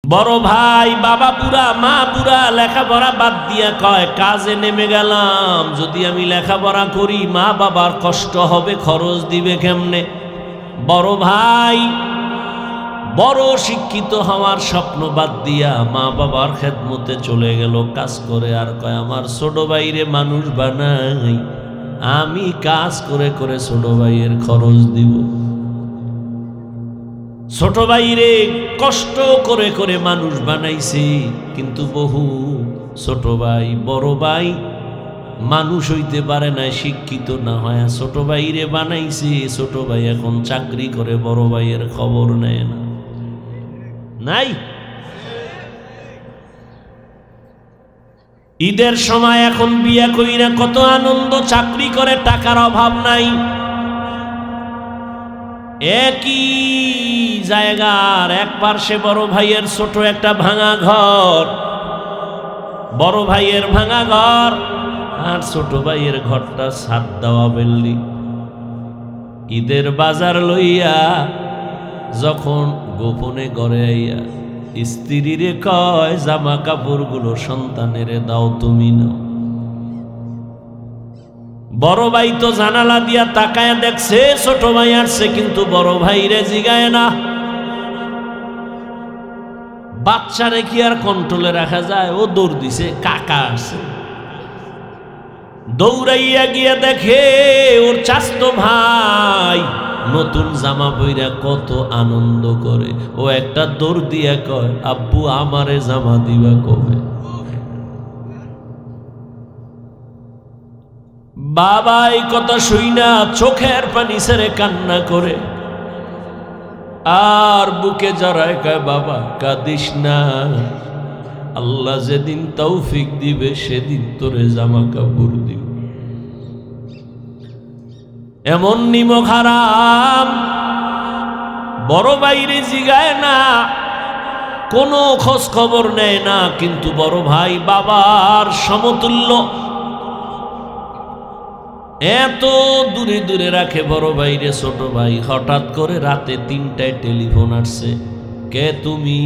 বড় ভাই বাবা বুড়া মা বুড়া লেখাপড়া বাদ দিয়া কয় কাজে নেমে গেলাম, যদি আমি লেখাপড়া করি মা বাবার কষ্ট হবে, খরচ দিবে কেমনে। বড় ভাই বড় শিক্ষিত হওয়ার স্বপ্ন বাদ দিয়া মা বাবার খেদমতে চলে গেল কাজ করে, আর কয় আমার ছোট ভাইরে মানুষ বানাই, আমি কাজ করে করে ছোট ভাইয়ের খরচ দিব। ছোট ভাইরে কষ্ট করে করে মানুষ বানাইছে, কিন্তু বহু ছোট ভাই বড় ভাই মানুষ হইতে পারে না, শিক্ষিত না হয় ছোট ভাইরে বানাইছে। ছোট ভাই এখন চাকরি করে, বড় ভাইয়ের খবর নেয় না। নাই ঈদের সময় এখন বিয়া কইরা কত আনন্দ, চাকরি করে টাকার অভাব নাই। একই জায়গার এক পার্শ্বে বড় ভাইয়ের ছোট একটা ভাঙা ঘর, বড় ভাইয়ের ভাঙা ঘর আর ছোট ভাইয়ের ঘরটা ছাদ দেওয়া বিল্ডিং। ঈদের বাজার লইয়া যখন গোপনে ঘরে আইয়া স্ত্রীরে কয় জামা কাপড়গুলো সন্তানের দাও, তুমি নাও। বড় ভাই তো জানালা দিয়া তাকায় দেখছে ছোট ভাই আসছে, কিন্তু বড় ভাইরে জিগায় না। বাচ্চারে কি আর কন্ট্রোলে রাখা যায়? ও দৌড় দিছে, কাকা আসছে। দৌড়াইয়া গিয়া দেখে ওর চাচতো ভাই নতুন জামা পইরা কত আনন্দ করে। ও একটা দৌড় দিয়া কয় আব্বু আমারে জামা দিবা কবে? বাবা এই কথা শুইনা চোখের পানি ছেড়ে কান্না করে আর বুকে জড়ায় কয় বাবা কাঁদিস না, আল্লাহ যেদিন তৌফিক দিবে সেদিন তোরে জামা কাপড় দিব। এমন নিমক হারাম বড় বাইরে জিগায় না, কোনো খোঁজ খবর নেয় না, কিন্তু বড় ভাই বাবার সমতুল্য, এত দূরে দূরে রাখে বড় ভাইরে। ছোট ভাই হঠাৎ করে রাতে 3টায় টেলিফোন আসছে, কে তুমি?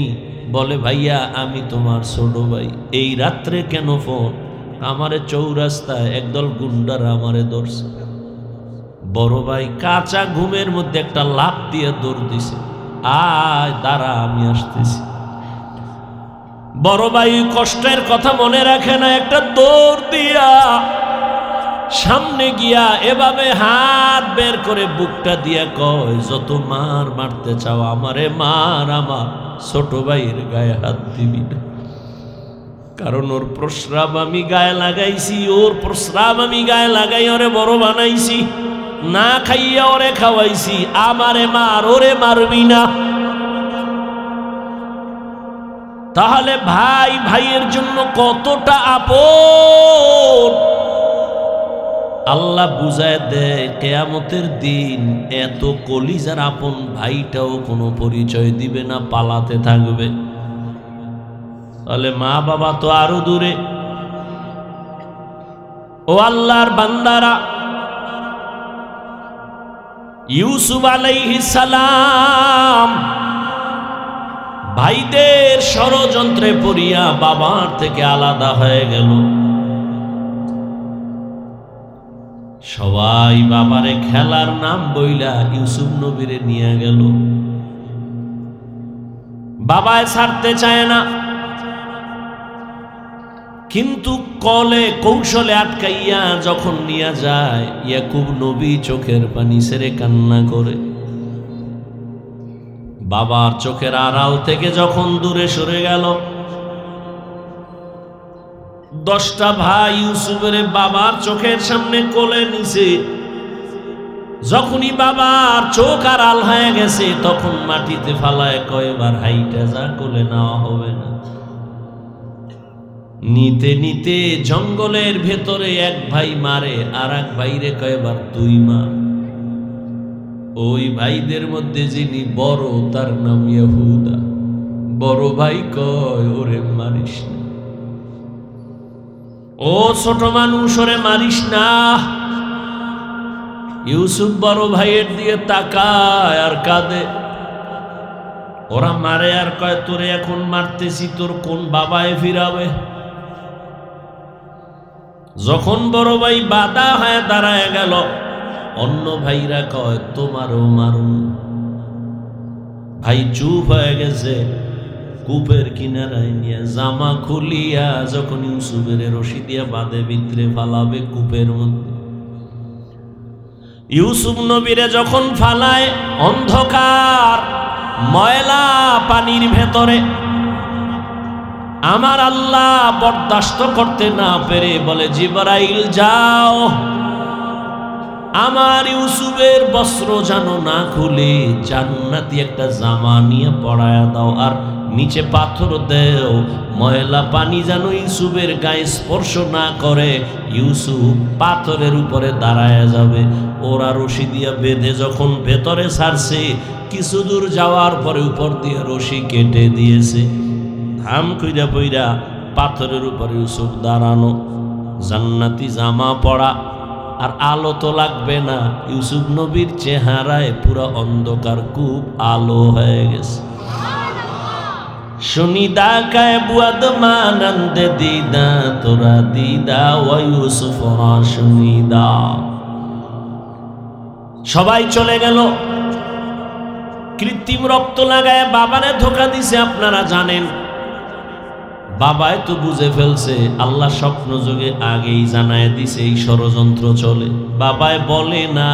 বলে ভাইয়া আমি তোমার ছোট ভাই। এই রাত্রে কেন ফোন? আমারে চৌরাস্তায় একদল গুন্ডারা আমারে ধরছে। বড় ভাই কাঁচা ঘুমের মধ্যে একটা লাফ দিয়ে দৌড় দিছে, আয় দাঁড়া আমি আসতেছি। বড় ভাই কষ্টের কথা মনে রাখে না, একটা দৌড় দিয়া সামনে গিয়া এভাবে হাত বের করে বুকটা দিয়া কয় যত মার মারতে চাও আমারে মার, আমার ছোট ভাইয়ের গায়ে হাত দিবি না, কারণ ওর প্রস্রাব আমি গায়ে লাগাইছি, ওর প্রস্রাব আমি গায়ে লাগাই ওরে বড় বানাইছি, না খাইয়া ওরে খাওয়াইছি, আমারে মার, ওরে মারবি না। তাহলে ভাই ভাইয়ের জন্য কতটা আপন আল্লাহ বুঝায় দেয়। কিয়ামতের দিন এত কলিজার আপন ভাইটাও কোনো পরিচয় দিবে না, পালাতে থাকবে। তাহলে মা বাবা তো আরো দূরে। ও আল্লাহর বান্দারা, ইউসুফ আলাইহিস সালাম ভাইদের ষড়যন্ত্রে পড়িয়া বাবার থেকে আলাদা হয়ে গেল। সবাই বাবারে খেলার নাম বইলা ইউসুফ নবীরে নিয়ে গেল। বাবায় ছাড়তে চায় না, কিন্তু কলে কৌশলে আটকাইয়া যখন নিয়ে যায় ইয়াকুব নবী চোখের পানি ছেড়ে কান্না করে। বাবার চোখের আড়াল থেকে যখন দূরে সরে গেল, 10টা ভাই ইউসুফের বাবার চোখের সামনে কোলে নিছে। যখনই বাবার চোখ আড়াল হয়ে গেছে তখন মাটিতে ফালায় কয়বার হাইটা যা, কোলে নেওয়া হবে না। নিতে নিতে জঙ্গলের ভেতরে এক ভাই মারে, আর এক ভাইরে কয়বার 2 মার। ওই ভাইদের মধ্যে যিনি বড় তার নাম ইহুদা। বড় ভাই কয় ওরে মারিস না, ও ছোট মানুষ ওরে মারিস না। ইউসুফ বড় ভাইয়ের দিকে তাকায় আর কাঁদে। ওরা মারে আর কয় তোরে এখন মারতেছি তোর কোন বাবায় ফিরাবে। যখন বড় ভাই বাধা হয়ে দাঁড়ায় গেল, অন্য ভাইরা কয় তোমারও মারুন। ভাই চুপ হয়ে গেছে। কূপের কিনারায় নিয়ে জামা খুলিয়া যখন ইউসুফের রশি দিয়া বাঁধে ভিতরে ফালাবে কূপের মধ্যে, ইউসুফ নবীরে যখন ফালায় অন্ধকার ময়লা পানির ভেতরে, আমার আল্লাহ বরদাস্ত করতে না পেরে বলে জিবরাইল যাও আমার ইউসুফের বস্ত্র যেন না খুলে জান্নাতি একটা জামা নিয়ে পরায়া দাও, আর নিচে পাথর দেও, ময়লা পানি যেন ইউসুফের গায়ে স্পর্শ না করে, ইউসুফ পাথরের উপরে দাঁড়ায় যাবে। ওরা রশি দিয়া বেঁধে যখন ভেতরে ছাড়ছে, কিছু দূর যাওয়ার পরে উপর দিয়ে রশি কেটে দিয়েছে। ধাম কইরা পইরা পাথরের উপরে ইউসুফ দাঁড়ানো, জান্নাতি জামা পরা, আর আলো তো লাগবে না। ইউসুফ নবীর চেহারায় পুরো অন্ধকার, খুব আলো হয়ে গেছে। শুনিদা কায় বুয়াদ মানন্দ দিদা তোরা দিদা ওয়া ইউসুফ শুনিদা। সবাই চলে গেল। কৃত্রিম রক্ত লাগায় বাবারে ধোকা দিছে, আপনারা জানেন। বাবাই তো বুঝে ফেলছে, আল্লাহ স্বপ্ন যোগে আগেই জানায় দিছে এই ষড়যন্ত্র চলে। বাবাই বলে না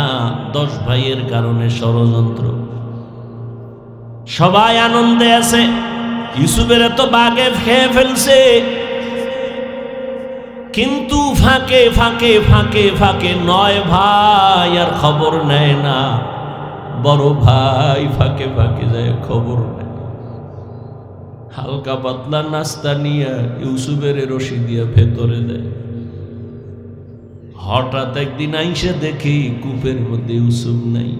10 ভাইয়ের কারণে ষড়যন্ত্র। সবাই আনন্দে আছে, ইউসুফের তো বাগে খেয়ে ফেলছে, কিন্তু ফাঁকে ফাঁকে ফাঁকে ফাঁকে 9 ভাই আর খবর নেয় না। বড় ভাই ফাঁকে ফাঁকে যায়, খবর নেয়। হালকা পাতলা নাস্তা নিয়ে ইউসুফের রশি দিয়ে ভেতরে দেয়। হঠাৎ একদিন আইসে দেখি কূপের মধ্যে ইউসুফ নাই।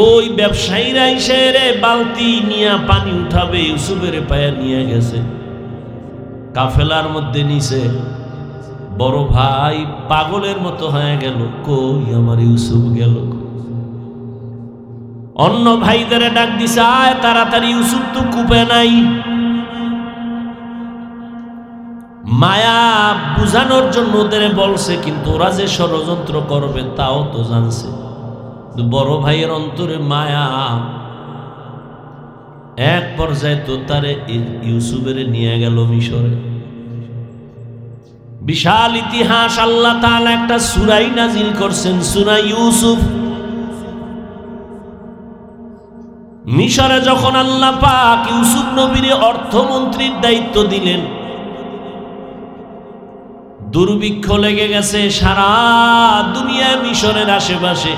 ওই ব্যবসায়ীরা আইসে রে বালতি নিয়ে পানি উঠাবে, ইউসুফের পায়ে নিয়ে গেছে, কাফেলার মধ্যে নিছে। বড় ভাই পাগলের মতো হয়ে গেল, কই আমার ইউসুফ গেল। অন্য ভাইদের ডাক দিছে, আয় তাড়াতাড়ি, ইউসুফ তো কূপে নাই। মায়া বুঝানোর জন্য ওদের বলছে, কিন্তু ওরা যে ষড়যন্ত্র করবে তাও তো জানছে। বড় ভাইয়ের অন্তরে মায়া। এক পর্যায়ে তো তারে ইউসুফের নিয়ে গেল মিশরে। বিশাল ইতিহাস। আল্লাহ তাআলা একটা সূরাই নাজিল করছেন, সূরা ইউসুফ। মিশরে যখন আল্লাহ পাক ইউসুফ নবীর অর্থমন্ত্রীর দায়িত্ব দিলেন, দুর্ভিক্ষ লেগে গেছে সারা দুনিয়ায়, মিশরের আশেপাশে।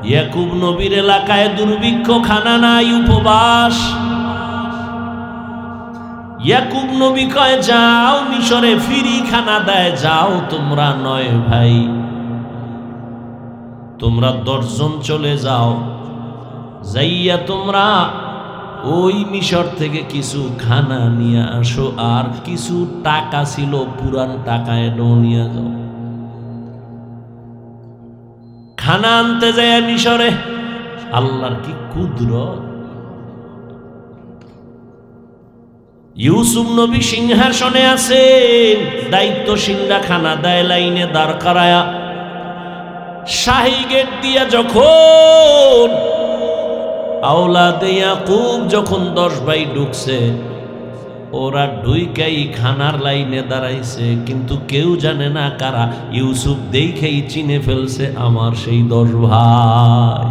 ইয়াকুব নবীর এলাকায় দুর্ভিক্ষ, খানা নাই, উপবাস। ইয়াকুব নবী কয় যাও মিশরে, ফ্রি খানা দেয়, যাও তোমরা 9 ভাই, তোমরা 10 জন চলে যাও, যাইয়া তোমরা ওই মিশর থেকে কিছু খানা নিয়ে আসো, আর কিছু টাকা ছিল পুরান টাকায় নিয়ে যাও। খানা আনতে যায় মিশরে। আল্লাহর কি কুদরত! ইউসুফ নবী সিংহাসনে আছেন, দায়িত্বশীলরা খানা দেয় লাইনে দাঁড় করায়া। শাহী গেট দিয়া যখন আওলাদে ইয়াকুব যখন 10 ভাই ঢুকছে, ওরা ঢুইকাই খানার লাইনে দাঁড়াইছে, কিন্তু কেউ জানে না কারা। ইউসুফ দেখেই চিনে ফেলছে আমার সেই 10 ভাই।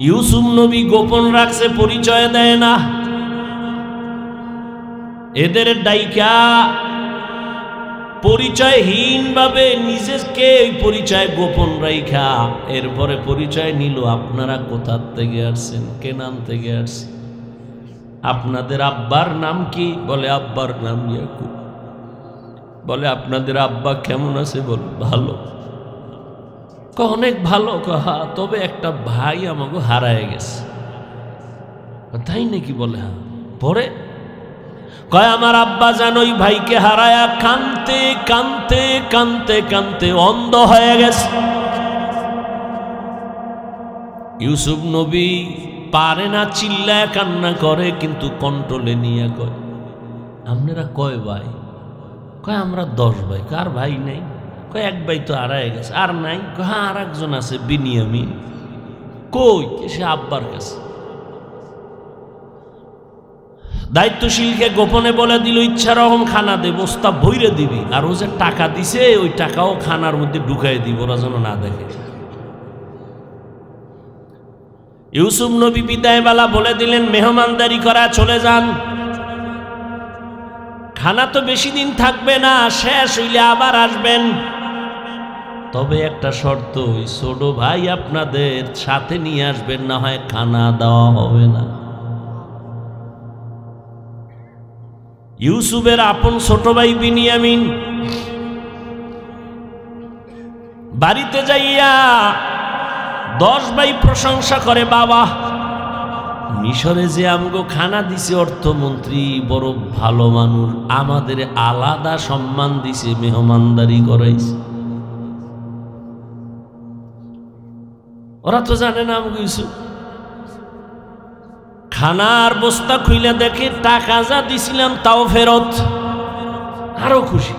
ইউসুফ নবী গোপন রাখছে, পরিচয় দেয় না। এদের ডাইকা পরিচয়হীন ভাবে নিজেকে পরিচয় গোপন রাইখা এরপরে পরিচয় নিল, আপনারা কোথা থেকে আসছেন, কেনান থেকে আসছেন, আপনাদের আব্বার নাম কি? বলে আব্বার নাম ইয়াকুব। বলে আপনাদের আব্বা কেমন আছে? বল ভালো। অনেক ভালো। হ্যাঁ, তবে একটা ভাই আমাকে হারায় গেছে। তাই নাকি? বলে হ্যাঁ। পরে কয় আমার আব্বা যেন ওই ভাইকে হারায়া কানতে কানতে কানতে কানতে অন্ধ হয়ে গেছে। ইউসুফ নবী পারে না, চিল্লায় কান্না করে, কিন্তু কন্ট্রোলে নিয়ে কয়, আপনারা কয় ভাই? কয় আমরা 10 ভাই। কার ভাই নেই? কয় এক ভাই তো হারায় গেছে। আর নাই? কয় হ্যাঁ আর একজন আছে, বিনিয়ামিন। কই? সে আব্বার কাছে। দায়িত্বশীলকে গোপনে বলে দিল, ইচ্ছা রকম খানা দে, বস্তা ভইরে দিবি, আর ও যে টাকা দিছে ওই টাকাও খানার মধ্যে ঢুকাই দিব, ওরা যেন না দেখে। ইউসুফ নবী বিদায় বেলা বলে দিলেন, মেহমানদারি করা, চলে যান। খানা তো বেশি দিন থাকবে না, শেষ হইলে আবার আসবেন। তবে একটা শর্ত, ওই ছোট ভাই আপনাদের সাথে নিয়ে আসবেন, না হয় খানা দেওয়া হবে না। ইউসুফের আপন ছোট ভাই বিনিয়ামিন বাড়িতে যাইয়া 10 ভাই প্রশংসা করে, বাবা মিশরে যে আমগো খানা দিছে অর্থমন্ত্রী বড় ভালো মানুষ, আমাদের আলাদা সম্মান দিছে, মেহমানদারি করাইছে। ওরা তো জানে না আমগো ইউসুফ। খানার বস্তা খুইলে দেখে টাকা যা দিছিলাম তাও ফেরত, আরো খুশি।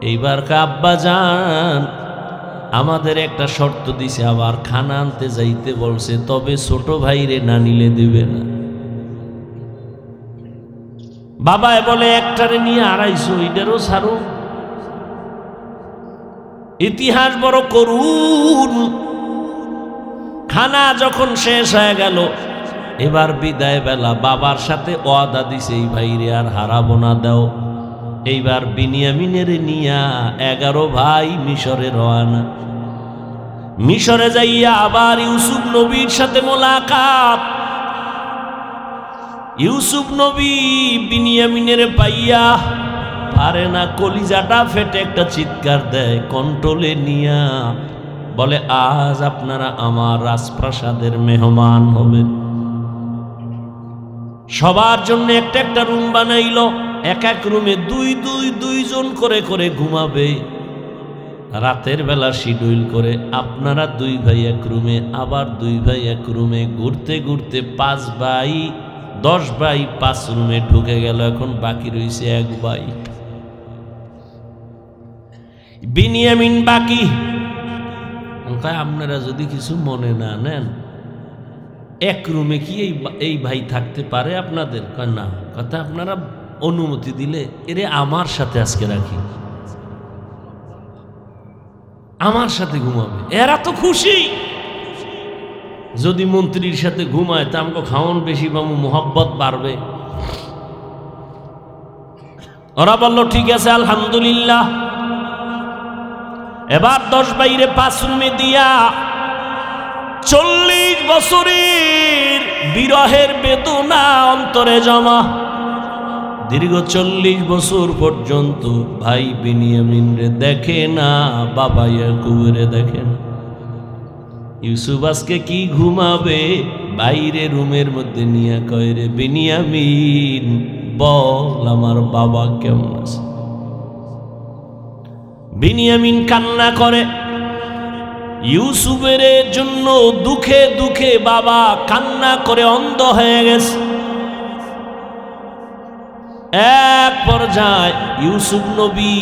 এইবার আব্বা যান আমাদের একটা শর্ত দিছে, আবার খানা আনতে যাইতে বলছে, তবে ছোট ভাইরে না নিলে দেবে না। বাবায় বলে, একটারে নিয়ে 250, এটারও ছাড়ো। ইতিহাস বড় করুন। খানা যখন শেষ হয়ে গেল, এবার বিদায় বেলা বাবার সাথে ওয়াদা দিছে, এই ভাইরে আর হারাবো না, দাও। এইবার বিনিয়ামিনের নিয়া 11 ভাই মিশরে রওনা। মিশরে যাইয়া আবার ইউসুফ নবীর সাথে মোলাকাত। ইউসুফ নবী বিনিয়ামিনের পাইয়া পারে না, কলিজাটা ফেটে একটা চিৎকার দেয়, কন্ট্রোলে নিয়া বলে, আজ আপনারা আমার রাজপ্রাসাদের মেহমান হবেন। সবার জন্য একটা একটা রুম বানাইল, এক এক রুমে 2 জন করে করে ঘুমাবে। রাতের বেলা শিডিউল করে, আপনারা 2 ভাই এক রুমে, আবার 2 ভাই এক রুমে, ঘুরতে ঘুরতে 5 ভাই 10 ভাই 5 রুমে ঢুকে গেল। এখন বাকি রয়েছে 1 ভাই বিনিয়ামিন বাকি। আপনারা যদি কিছু মনে না নেন, এক রুমে কি এই ভাই থাকতে পারে আপনাদের? না, কথা আপনারা অনুমতি দিলে এরে আমার সাথে আজকে রাখি, আমার সাথে ঘুমাবে। এরা তো খুশি, যদি মন্ত্রীর সাথে ঘুমায় তা আমাকে খাওয়ান বেশি পাবো, মোহাব্বত বাড়বে। ওরা বলল ঠিক আছে আলহামদুলিল্লাহ। এবার 10 ভাইরে 5 রুমে দিয়া 40 বছরের বিরহের বেদনা অন্তরে জমা। দীর্ঘ 40 বছর পর্যন্ত ভাই বিনিয়ামিন রে দেখে না, বাবা ইয়াকুবরে দেখে না। ইউসুফ আজকে কি ঘুমাবে? বাইরে রুমের মধ্যে নিয়ে কয়, রে বিনিয়ামিন বল আমার বাবা কেমন আছে? বিনিয়ামিন কান্না করে, ইউসুফের জন্য দুঃখে দুঃখে বাবা কান্না করে অন্ধ হয়ে গেছে। এক পর্যায়ে ইউসুফ নবী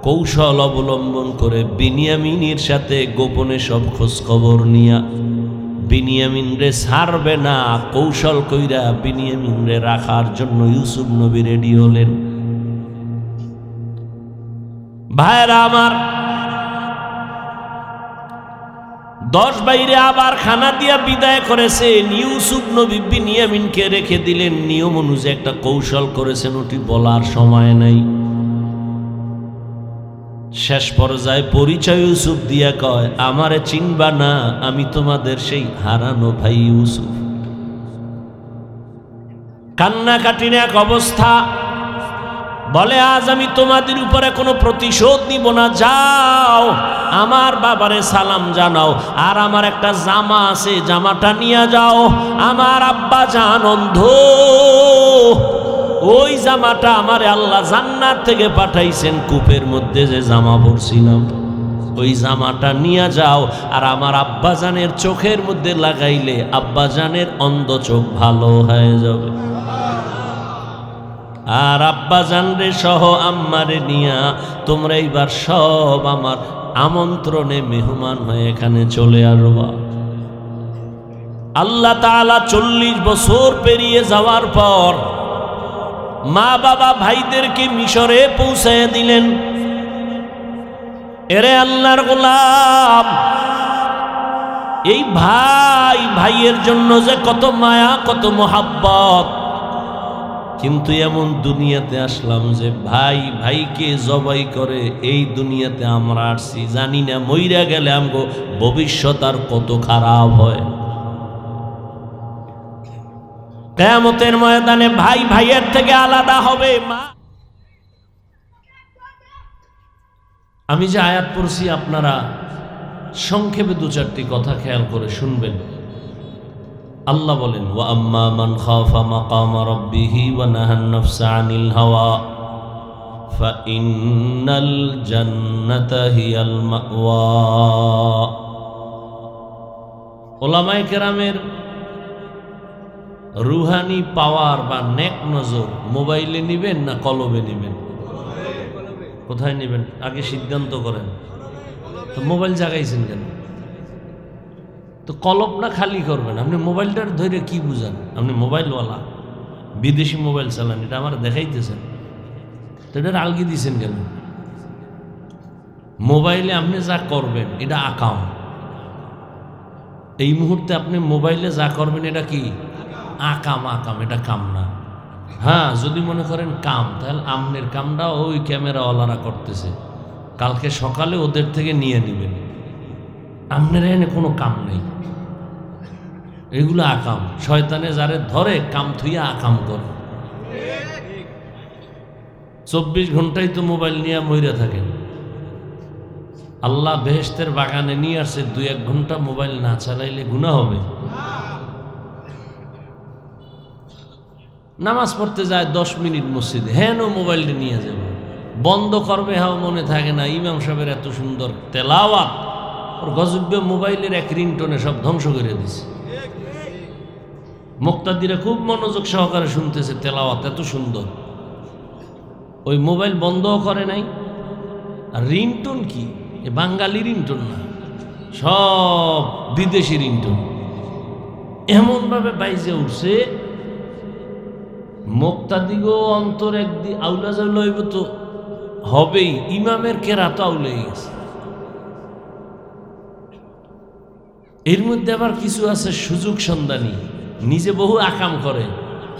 কৌশল অবলম্বন করে বিনিয়ামিনের সাথে গোপনে সব খোঁজ খবর নিয়া বিনিয়ামিন রে ছাড়বে না, কৌশল কইরা বিনিয়ামিন রে রাখার জন্য ইউসুফ নবী রেডি হলেন। ভাইরা আমার, 10 ভাইরে আবার খানা দিয়া বিদায় করেছেন। ইউসুফ নবী বিনিয়ামিনকে রেখে দিলেন। নিয়ম অনুযায়ী একটা কৌশল করেছেন, ওটি বলার সময় নাই। শেষ পর্যায়ে পরিচয় ইউসুফ দিয়া কয়, আমারে চিনবা না, আমি তোমাদের সেই হারানো ভাই ইউসুফ। কান্নাকাটির এক অবস্থা। বলে, আজ আমি তোমাদের উপরে কোনো প্রতিশোধ নিব না, যাও আমার বাবারে সালাম জানাও, আর আমার একটা জামা আছে, জামাটা নিয়ে যাও। আমার আব্বা জান অন্ধ, ওই জামাটা আমারে আল্লাহ জান্নাত থেকে পাঠাইছেন, কূপের মধ্যে যে জামা পরছিলাম ওই জামাটা নিয়ে যাও, আর আমার আব্বাজানের চোখের মধ্যে লাগাইলে আব্বাজানের অন্ধ চোখ ভালো হয়ে যাবে। আর আব্বাজান রে সহ আম্মারে নিয়া তোমরা এইবার সব আমার আমন্ত্রণে মেহমান হয়ে এখানে চলে আসবা। আল্লাহ তাআলা 40 বছর পেরিয়ে যাওয়ার পর মা বাবা ভাইদেরকে মিশরে পৌঁছায় দিলেন। এরে আল্লাহর গোলাম, এই ভাই ভাইয়ের জন্য যে কত মায়া, কত মোহাব্বত, কিন্তু এমন দুনিয়াতে আসলাম যে ভাই ভাইকে জবাই করে এই দুনিয়াতে আমরা আসছি। জানি না মইরা গেলে আমগো ভবিষ্যৎ আর কত খারাপ হয়। কিয়ামতের ময়দানে ভাই ভাইয়ের থেকে আলাদা হবে। মা, আমি যে আয়াত পড়ছি আপনারা সংক্ষেপে 2-4টি কথা খেয়াল করে শুনবেন। আল্লাহ বলেন, ওয়া আম্মা মান খাফা মাকামা রাব্বিহি ওয়া নাহান নাফসা আনিল হাওয়া ফাইন্নাল জান্নাতা হিয়াল মাওয়া। উলামায়ে কেরামের রুহানি পাওয়ার বা নেক নজর মোবাইলে নিবেন না কলবে নিবেন? কোথায় নেবেন আগে সিদ্ধান্ত করেন। তো মোবাইল জাগাইছেন কেন? তো কলব না খালি করবেন? আপনি মোবাইলটার ধরে কি বুঝান? আপনি মোবাইলওয়ালা, বিদেশি মোবাইল চালান, এটা আমার দেখাইতেছেন, তো এটার আলগি দিয়েছেন কেন? মোবাইলে আপনি যা করবেন এটা আকাম। এই মুহূর্তে আপনি মোবাইলে যা করবেন এটা কি আকাম? আকাম, এটা কাম না। হ্যাঁ, যদি মনে করেন কাম, তাহলে আমনের কামটা ওই ক্যামেরাওয়ালারা করতেছে, কালকে সকালে ওদের থেকে নিয়ে নেবেন। আমনের এনে কোনো কাম নেই, এগুলো আকাম। শয়তানে যারে ধরে কাম থুইয়া আকাম করে। 24 ঘন্টাই তো মোবাইল নিয়ে মইরা থাকেন। আল্লাহ বেহেশতের বাগানে নিয়ে আসছে, 2-1 ঘন্টা মোবাইল না চালাইলে গুনাহ হবে। নামাজ পড়তে যায় 10 মিনিট মসজিদে, হ্যাঁ মোবাইলটা নিয়ে যাবে, বন্ধ করবে, হ্যাঁ মনে থাকে না ইমাম সাহেবের এত সুন্দর তেলাওয়াত, ওর গজবে মোবাইলের এক রিংটোনে সব ধ্বংস করে দিছে। মুক্তাদিরা খুব মনোযোগ সহকারে শুনতেছে, তেলাওয়াত এত সুন্দর, ওই মোবাইল বন্ধও করে নাই। আর রিংটোন কি, এ বাঙালি রিংটোন না, সব বিদেশি রিংটোন। এমনভাবে বাইজে উঠছে, মুক্তাদিগো অন্তর একদিন আউলা জাউলা হইব তো হবেই, ইমামের কেরাত আউলে গেছে। এর মধ্যে আবার কিছু আছে সুযোগ সন্ধানী, নিজে বহু আকাম করে,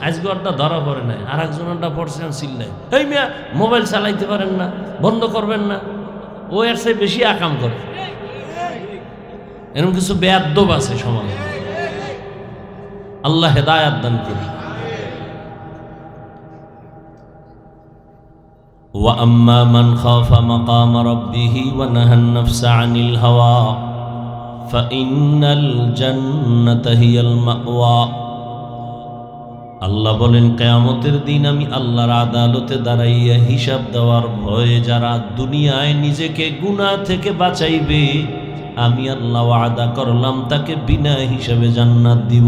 আজকে ওটা ধরা পড়ে নাই, আর একজনটা পড়ছেন চিল্লায়, এই মিয়া মোবাইল চালাইতে পারেন না, বন্ধ করবেন না, ও এর চেয়ে বেশি আকাম করে। এরকম কিছু বেয়াদ্দব আছে সমাজে, আল্লাহ হেদায়াত দান করি। وَأَمَّا مَنْ خَافَ مَقَامَ رَبِّهِ وَنَهَى النَّفْسَ عَنِ الْهَوَى فَإِنَّ الْجَنَّةَ هِيَ الْمَأْوَى। আল্লাহ বলেন, কিয়ামতের দিন আমি আল্লাহর আদালতে দাঁড়াইয়া হিসাব দেওয়ার ভয়ে যারা দুনিয়ায় নিজেকে গুনাহ থেকে বাঁচাইবে, আমি আল্লাহ ওয়াদা করলাম তাকে বিনা হিসাবে জান্নাত দিব।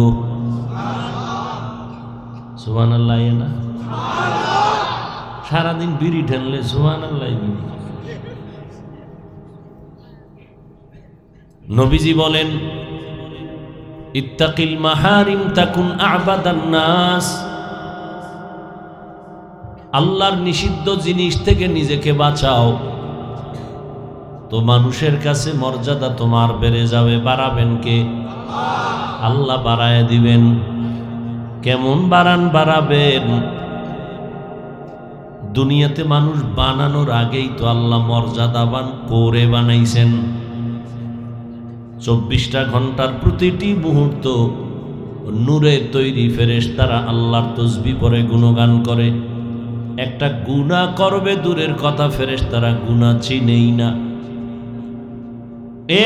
সুবহানাল্লাহ। না সারাদিন বিড়ি ঠেললে সুবহানাল্লাহ। নবীজি বলেন, ইত্তাকিল মাহারিম তাকুন আবাদান নাস। আল্লাহর নিষিদ্ধ জিনিস থেকে নিজেকে বাঁচাও, তো মানুষের কাছে মর্যাদা তোমার বেড়ে যাবে। বাড়াবেন কে? আল্লাহ বাড়ায় দিবেন। কেমন বাড়াবেন? দুনিয়াতে মানুষ বানানোর আগেই তো আল্লাহ মর্যাদাবান করে বানাইছেন। 24টা ঘন্টার প্রতিটি মুহূর্ত নূরের তৈরি ফেরেশতারা আল্লাহর তাসবিহ পড়ে গুণগান করে। একটা গুনাহ করবে দূরের কথা, ফেরেশতারা গুনাহ চিনেই না।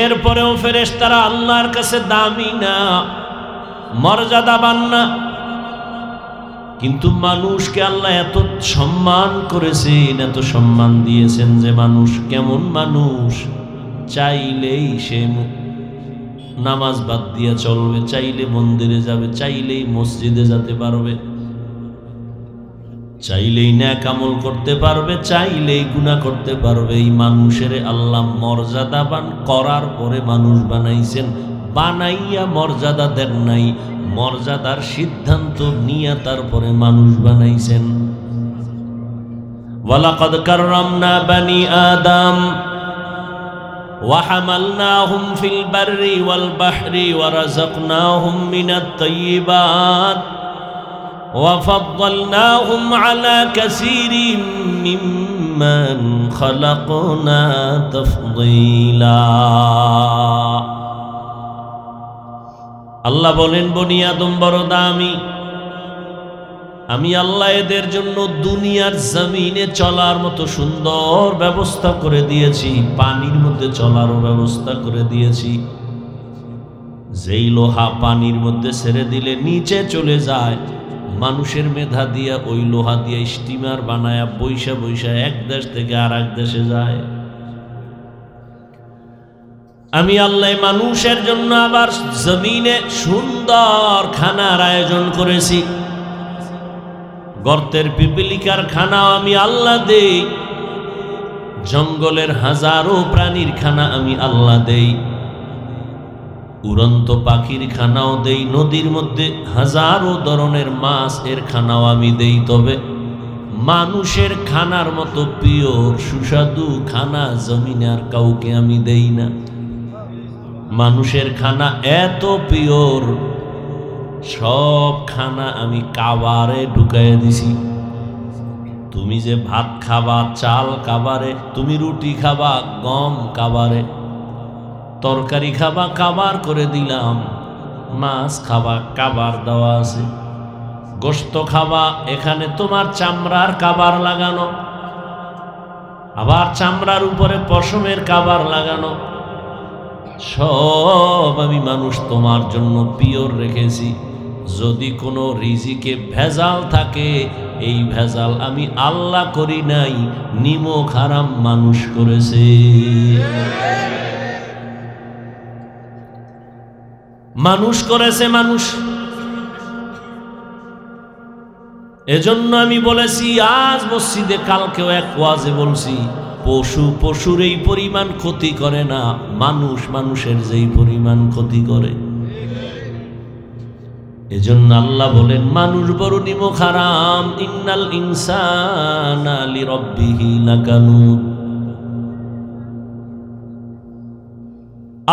এরপরেও ফেরেশতারা আল্লাহর কাছে দামি না, মর্যাদাবান না। কিন্তু মানুষকে আল্লাহ এত সম্মান করেছেন, এত সম্মান দিয়েছেন যে মানুষ কেমন মানুষ, চাইলেই সে নামাজ বাদ দিয়ে চলবে, চাইলে মন্দিরে যাবে, চাইলেই মসজিদে যেতে পারবে, চাইলেই নেক আমল করতে পারবে, চাইলেই গুনাহ করতে পারবে। এই মানুষের আল্লাহ মর্যাদাবান করার পরে মানুষ বানাইছেন, বানাইয়া মর্যাদা দেন নাই, মর্যাদার সিদ্ধান্ত নিয়ে তারপরে মানুষ বানাইছেন। ওয়ালাকাদ কাররামনা বানি আদম وحملناهم في البر والبحر ورزقناهم من الطيبات وفضلناهم على كثير ممن خلقنا تفضيلا আল্লাহ বলেন বনি আদম বড় দামি, আমি আল্লাহ এদের জন্য দুনিয়ার জমিনে চলার মতো সুন্দর ব্যবস্থা করে দিয়েছি, পানির মধ্যে চলারও ব্যবস্থা করে দিয়েছি। যেই লোহা পানির মধ্যে ছেড়ে দিলে নিচে চলে যায়, মানুষের মেধা দিয়ে ওই লোহা দিয়ে স্টিমার বানায়া বৈশা বৈশা এক দেশ থেকে আর এক দেশে যায়। আমি আল্লাহ মানুষের জন্য আবার জমিনে সুন্দর খানার আয়োজন করেছি। গর্তের পিপিলিকার খানা আমি আল্লাহ দেই, জঙ্গলের হাজারো প্রাণীর খানা আমি আল্লাহ দেই, উড়ন্ত পাখির খানাও দেই, নদীর মধ্যে হাজারো ধরনের মাছ এর খানাও আমি দেই। তবে মানুষের খানার মতো পিওর সুস্বাদু খানা জমিনে আর কাউকে আমি দেই না। মানুষের খানা এত পিওর, সব খানা আমি কাবারে ঢুকাইয়া দিছি। তুমি যে ভাত খাবা চাল কাবারে, তুমি রুটি খাবা গম কাবারে, তরকারি খাবা কাবার করে দিলাম, মাছ খাবা কাবার দেওয়া আছে, গোশত খাবা এখানে তোমার চামড়ার কাবার লাগানো, আবার চামড়ার উপরে পশমের কাবার লাগানো, সব আমি মানুষ তোমার জন্য পিওর রেখেছি। যদি কোনো রিজিকে ভেজাল থাকে, এই ভেজাল আমি আল্লাহ করি নাই, নিমক হারাম মানুষ করেছে। মানুষ করেছে মানুষ। এজন্য আমি বলেছি আজ মসজিদে, কালকেও এক ওয়াজে বলছি, পশু পশুর এই পরিমাণ ক্ষতি করে না, মানুষ মানুষের যেই পরিমাণ ক্ষতি করে। এজন্য আল্লাহ বলেন মানুষ বড় নিমক হারাম, ইন্নাল ইনসানা লিরাব্বিহি লাকানুদ।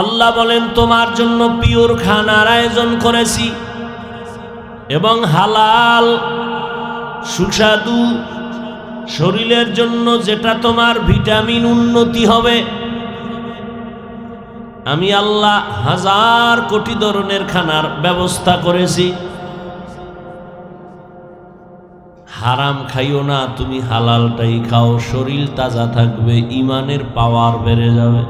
আল্লাহ বলেন তোমার জন্য পিওর খানার আয়োজন করেছি এবং হালাল সুস্বাদু, শরীরের জন্য যেটা তোমার ভিটামিন উন্নতি হবে। আমি আল্লাহ হাজার কোটি ধরনের খানার ব্যবস্থা করেছি। হারাম খাইও না, তুমি হালালটাই খাও, শরীর তাজা থাকবে, ইমানের পাওয়ার বেড়ে যাবে।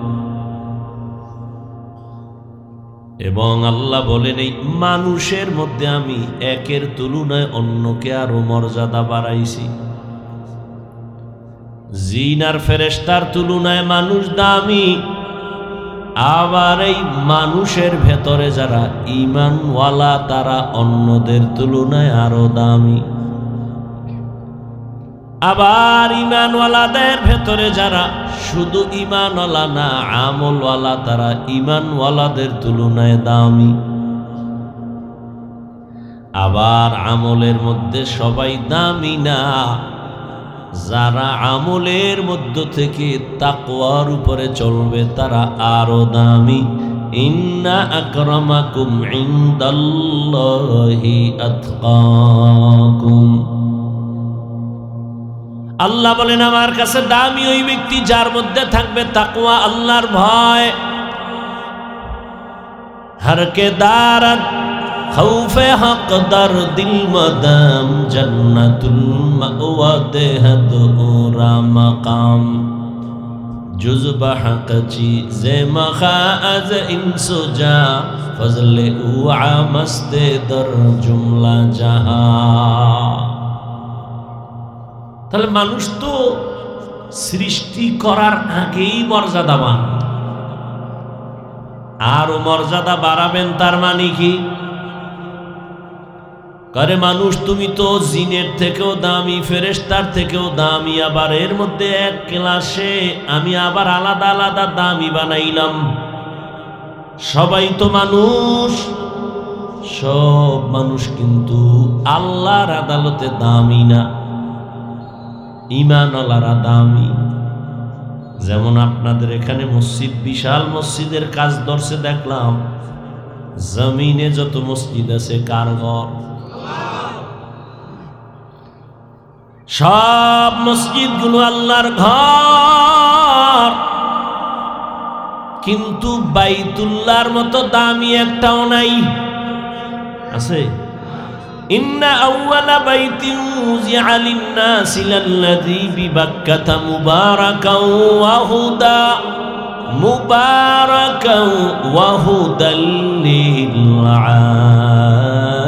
এবং আল্লাহ বলেন এই মানুষের মধ্যে আমি একের তুলনায় অন্যকে আরো মর্যাদা বাড়াইছি। জিন আর ফেরেশতার তুলনায় মানুষ দামি, আবার এই মানুষের ভেতরে যারা ঈমানওয়ালা তারা অন্যদের তুলনায় আরো দামি। আবার ঈমানওয়ালাদের ভেতরে যারা শুধু ঈমানওয়ালা না আমলওয়ালা, তারা ঈমানওয়ালাদের তুলনায় দামি। আবার আমলের মধ্যে সবাই দামি না, যারা আমলের মধ্য থেকে তাকওয়ার উপরে চলবে তারা আরো দামি। ইন্না আকরামাকুম ইনদাল্লাহি আতকাকুম। আল্লাহ বলেন আমার কাছে দামি ওই ব্যক্তি যার মধ্যে থাকবে তাকওয়া, আল্লাহর ভয়। हर के दारत खौफे हक दर दिल मदम जन्नतुल मअवा देहद ओरा मकाम जुज़ब हक चीज़े मखाज़ इंसुजा फजले उआ मस्ते दर जुमला जहा। তাহলে মানুষ তো সৃষ্টি করার আগেই মর্যাদাবান। আরো মর্যাদা বাড়াবেন, তার মানে কি? করে মানুষ তুমি তো জিনের থেকেও দামি, ফেরেশতার থেকেও দামি, আবার এর মধ্যে এক ক্লাসে আমি আবার আলাদা আলাদা দামি বানাইলাম। সবাই তো মানুষ, সব মানুষ কিন্তু আল্লাহর আদালতে দামি না, ঈমানওয়ালারা দামি। যেমন আপনাদের এখানে মসজিদ, বিশাল মসজিদের কাজ ধরছে দেখলাম, জমিনে যত মসজিদ আছে কার ঘর? সব মসজিদগুলো আল্লাহর ঘর, কিন্তু বাইতুল্লাহর মতো দামি একটাও নাই। আছে? ইন্না আউয়ালা বাইতিন উযিআ লিন-নাসি লাল্লাযী বিবাক্কাতা মুবারাকাও ওয়া হুদা, মুবারাকাও ওয়া হুদাল লিল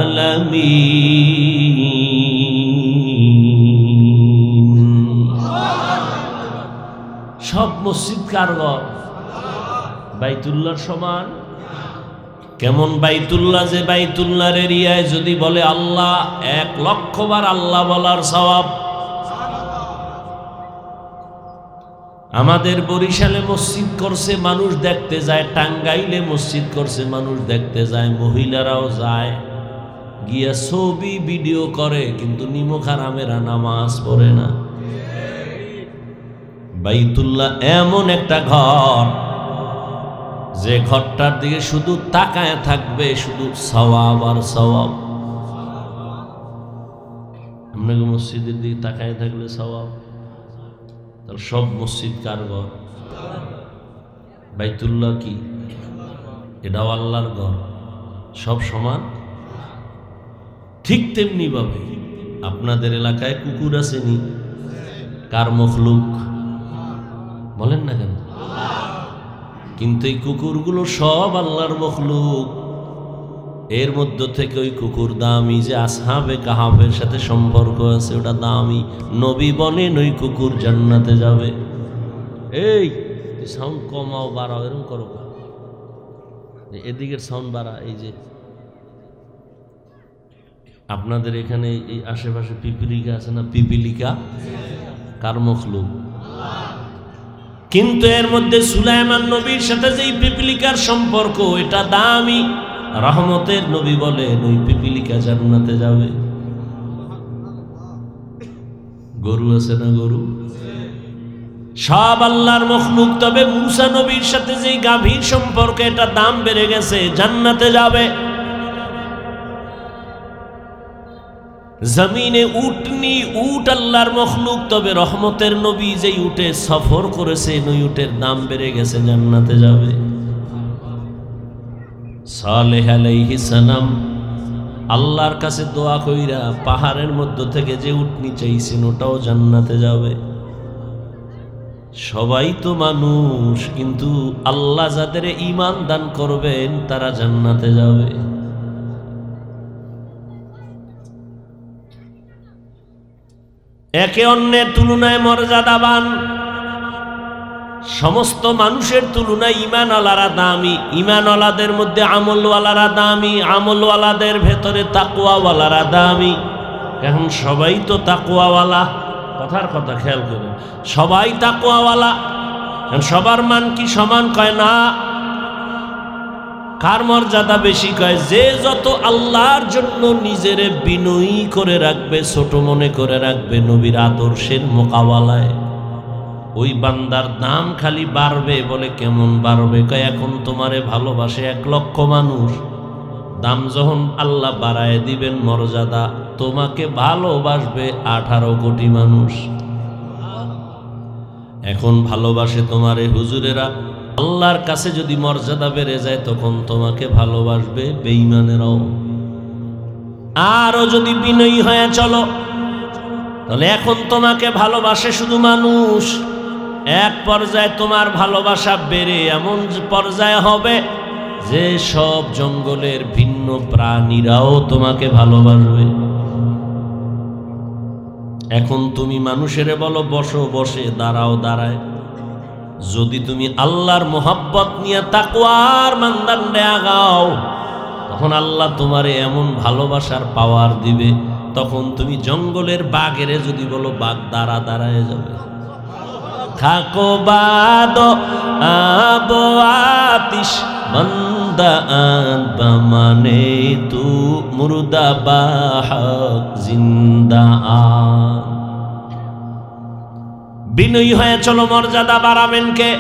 আলামিন। সব মসজিদ কার ঘর? বাইতুল্লাহর সমান? কেমন বাইতুল্লাহ? যে বাইতুল্লাহর এরিয়ায় যদি বলে আল্লাহ, 1,00,000 বার আল্লাহ বলার সওয়াব। আমাদের বরিশালে মসজিদ করছে, মানুষ দেখতে যায়। টাঙ্গাইলে মসজিদ করছে, মানুষ দেখতে যায়। মহিলারাও যায়, গিয়া ছবি ভিডিও করে, কিন্তু নিমক হারামেরা নামাজ পড়ে না। বাইতুল্লাহ এমন একটা ঘর, যে ঘরটার দিকে শুধু তাকায় থাকবে, শুধু সওয়াব আর সওয়াব। আপনাকে মসজিদের দিকে তাকায় থাকলে সওয়াব। তাহলে সব মসজিদ কার ঘর? বাইতুল্লাহ কি? এটাও আল্লাহর ঘর। সব সমান? ঠিক তেমনি ভাবে আপনাদের এলাকায় কুকুর আসেনি? কার মখলুক? বলেন না কেন? কিন্তু এই কুকুরগুলো সব আল্লাহর মখলুক। এর মধ্য থেকে ওই কুকুর দামি, যে আসহাবে কাহাফের সাথে সম্পর্ক আছে, ওটা দামি। নবী বলেন ওই কুকুর জান্নাতে যাবে। এই সাউন্ড কমাও, বাড়াও, এরকম করো। এদিকের সাউন্ড বাড়া। এই যে আপনাদের এখানে এই আশেপাশে পিপিলিকা আছে না? পিপিলিকা কার মখলুক? কিন্তু এর মধ্যে সুলাইমান নবীর সাথে যেই পিপিলিকার সম্পর্ক, এটা দামি। রহমতের নবী বলেন ওই পিপিলিকা জান্নাতে যাবে। গরু আছে না? গরু সব আল্লাহর মখলুক। তবে মূসা নবীর সাথে যেই গাভীর সম্পর্ক, এটা দাম বেড়ে গেছে, জান্নাতে যাবে। জমিনে উটনি, উট আল্লাহর মখলুক। তবে রহমতের নবী যেই উটে সফর করেছে, ওই উটের দাম বেড়ে গেছে, জান্নাতে যাবে। সালেহ আলাইহিস সালাম আল্লাহর কাছে দোয়া কইরা পাহাড়ের মধ্য থেকে যে উটনি চাইছেন, ওটাও জান্নাতে যাবে। সবাই তো মানুষ, কিন্তু আল্লাহ যাদের ঈমান দান করবেন, তারা জান্নাতে যাবে। একে অন্যের তুলনায় মর্যাদাবান। সমস্ত মানুষের তুলনায় ঈমানওয়ালারা দামি। ঈমানওয়ালাদের মধ্যে আমলওয়ালারা দামি, আমলওয়ালাদের ভেতরে তাকওয়াওয়ালারা দামি। এখন সবাই তো তাকওয়াওয়ালা, কথার কথা খেয়াল করুন, সবাই তাকওয়াওয়ালা। সবার মান কি সমান? কয় না। কার মর্যাদা বেশি? কয় যে যত আল্লাহর জন্য নিজেরে বিনয়ী করে রাখবে, ছোট মনে করে রাখবে, নবীর আদর্শের মোকাবেলায়, ওই বান্দার দাম খালি বাড়বে। বলে কেমন বাড়বে? কয় এখন তোমারে ভালোবাসে 1,00,000 মানুষ, দাম যখন আল্লাহ বাড়ায় দিবেন মর্যাদা, তোমাকে ভালোবাসবে 18 কোটি মানুষ। এখন ভালোবাসে তোমারে হুজুরেরা, আল্লাহর কাছে যদি মর্যাদা বেড়ে যায়, তখন তোমাকে ভালোবাসবে বেঈমানেরাও। আরো যদি বিনয়ী হয়ে চলো, তাহলে এখন তোমাকে ভালোবাসে শুধু মানুষ, এক পর্যায়ে তোমার ভালোবাসা বেড়ে এমন পর্যায়ে হবে যে সব জঙ্গলের ভিন্ন প্রাণীরাও তোমাকে ভালোবাসবে। এখন তুমি মানুষের বলো বসো, বসে, দাঁড়াও, দাঁড়ায়, যদি তুমি আল্লাহর মোহাব্বত নিয়ে তাকওয়ার মানদণ্ডে আগাও, তখন আল্লাহ তোমারে এমন ভালোবাসার পাওয়ার দিবে, তখন তুমি জঙ্গলের বাঘেরে যদি বলো বাঘ দাঁড়ায় যাবে। থাকো বাদ আবো আতিশ বন্দা মানে তু মুর্দা বাহক জিন্দা। বিনয়ী হয়ে চলো, মর্যাদা বাড়াবেন কে?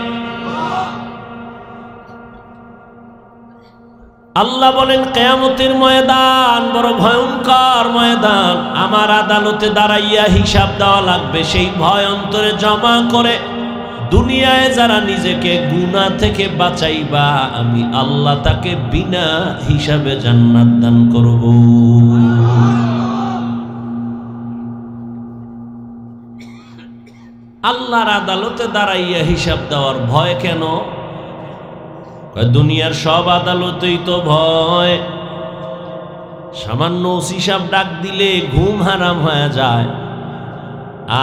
আল্লাহ বলেন কিয়ামতের ময়দান বড় ভয়ঙ্কর ময়দান, আমার আদালতে দাঁড়াইয়া হিসাব দেওয়া লাগবে। সেই ভয় অন্তরে জমা করে দুনিয়ায় যারা নিজেকে গুনাহ থেকে বাঁচাইবা, আমি আল্লাহ তাকে বিনা হিসাবে জান্নাত দান করব। আল্লাহর আদালতে দাঁড়াইয়া হিসাব দেওয়ার ভয় কেন? দুনিয়ার সব আদালতেই তো ভয়। সামান্য হিসাব ডাক দিলে ঘুম হারাম হয়ে যায়।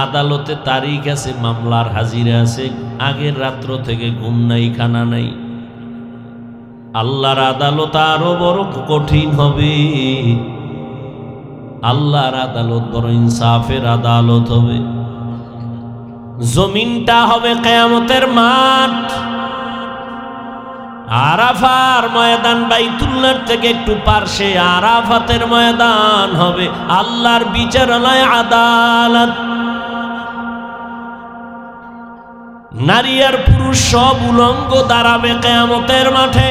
আদালতে তারিখ আছে, মামলার হাজিরা আছে, আগের রাত্র থেকে ঘুম নাই, খানা নাই। আল্লাহর আদালত আরো বড় কঠিন হবে। আল্লাহর আদালত বড় ইনসাফের আদালত হবে। জমিনটা হবে কিয়ামতের মাঠ। আরাফার ময়দান বাইতুল্লাহর থেকে একটু পার্শ্বে আরাফাতের ময়দান হবে, আল্লাহর বিচারালয়, আদালত। নারী আর পুরুষ সব উলঙ্গ দাঁড়াবে কিয়ামতের মাঠে।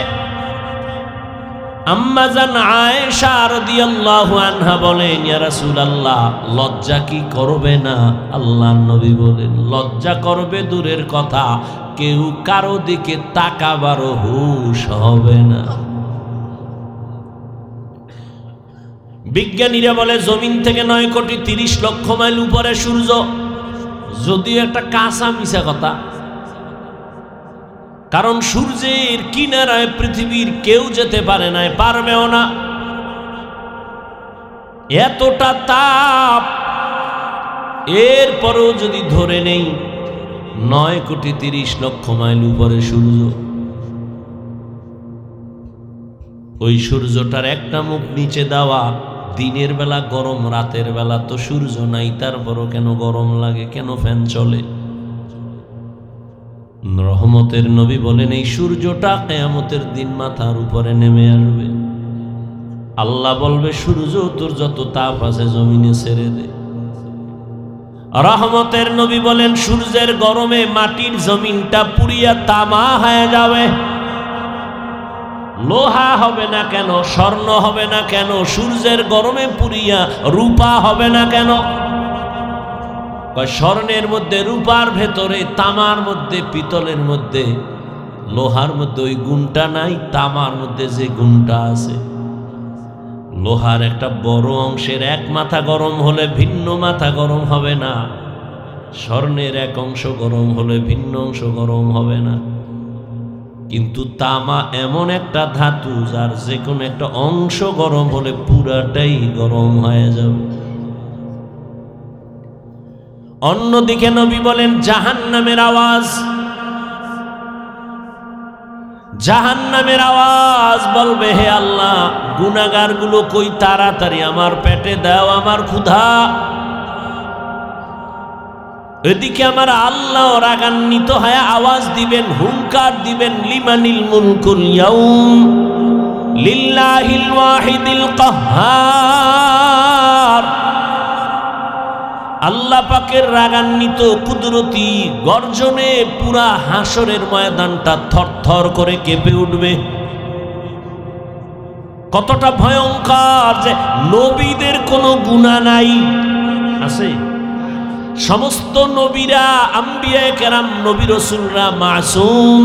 আম্মা জান আয়েশা রাদিয়াল্লাহু আনহা বলেন, ইয়া রাসূলুল্লাহ, লজ্জা কি করবে না? আল্লাহর নবী বলেন, লজ্জা করবে দূরের কথা, কেউ কারো দিকে তাকাবারও হুঁশ হবে না। বিজ্ঞানীরা বলে জমিন থেকে 9,30,00,000 মাইল উপরে সূর্য। যদিও একটা কাঁচা মিছা কথা, কারণ সূর্যের কিনারায় পৃথিবীর কেউ যেতে পারে না, পারবেও না। এতটা তাপ, এরপরেও যদি ধরে নেই 9,30,00,000 মাইল উপরে সূর্য, ওই সূর্যটার একটা মুখ নিচে দেওয়া, দিনের বেলা গরম, রাতের বেলা তো সূর্য নাই, তারপরও কেন গরম লাগে, কেন ফ্যান চলে? রহমতের নবী বলেন, এই সূর্যটা কিয়ামতের দিন মাথার উপরে নেমে আসবে। আল্লাহ বলবে, সূর্য তোর যত তাপ আছে জমিনে ছেড়ে দে। রহমতের নবী বলেন, সূর্যের গরমে মাটির জমিনটা পুড়িয়া তামা হয়ে যাবে। লোহা হবে না কেন, স্বর্ণ হবে না কেন, সূর্যের গরমে পুড়িয়া রূপা হবে না কেন? স্বর্ণের মধ্যে, রূপার ভেতরে, তামার মধ্যে, পিতলের মধ্যে, লোহার মধ্যে ওই গুণটা নাই, তামার মধ্যে যে গুণটা আছে। লোহার একটা বড় অংশের এক মাথা গরম হলে ভিন্ন মাথা গরম হবে না, স্বর্ণের এক অংশ গরম হলে ভিন্ন অংশ গরম হবে না। কিন্তু তামা এমন একটা ধাতু, যার যে কোনো একটা অংশ গরম হলে পুরাটাই গরম হয়ে যাবে। অন্যদিকে নবী বলেন, জাহান্নামের আওয়াজ, জাহান্নামের আওয়াজ বলবে, হে আল্লাহ, গুনাহগারগুলো কই, তাড়াতাড়ি আমার পেটে দাও, আমার ক্ষুধা। এদিকে আমার আল্লাহ রাগান্বিত হয়ে আওয়াজ দিবেন, হুঙ্কার দিবেন, লিমানিল মুলকুল ইয়াউম লিল্লাহিল ওয়াহিদিল কাহ্হার। আল্লাহ পাকের রাগান্বিত কুদরতি গর্জনে পুরা হাসরের ময়দানটা থরথর করে কেঁপে উঠবে। কতটা ভয়ঙ্কর যে নবীদের কোনো গুনাহ নাই, আছে? সমস্ত নবীরা, আম্বিয়ায়ে কেরাম, নবী রাসূলরা মাসুম,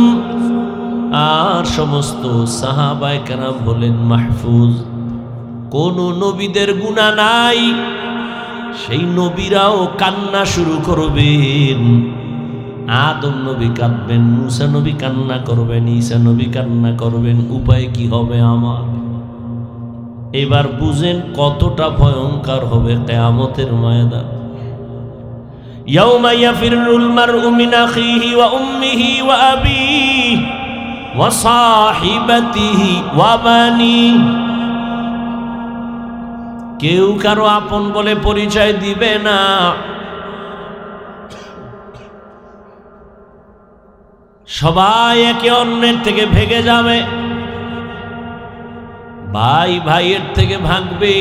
আর সমস্ত সাহাবায়ে কেরাম হলেন মাহফুজ। কোন নবীদের গুনাহ নাই। সেই নবীরাও কান্না শুরু করবেন। আদম নবী কাঁদবেন, মুসা নবী কান্না করবেন, ঈসা নবী কান্না করবেন, উপায় কি হবে আমার? এবার বুঝেন কতটা ভয়ঙ্কর হবে কিয়ামতের ময়দান। ইয়াউমা ইয়াফিরুল মারউ মিন আখিহি ওয়া উম্মিহি ওয়া আবিহি ওয়া সাহিবাতিহি ওয়া বানিহি। কেউ কারো আপন বলে পরিচয় দিবে না। সবাই একে অন্যের থেকে ভেগে যাবে, ভাই ভাইয়ের থেকে ভাগবে,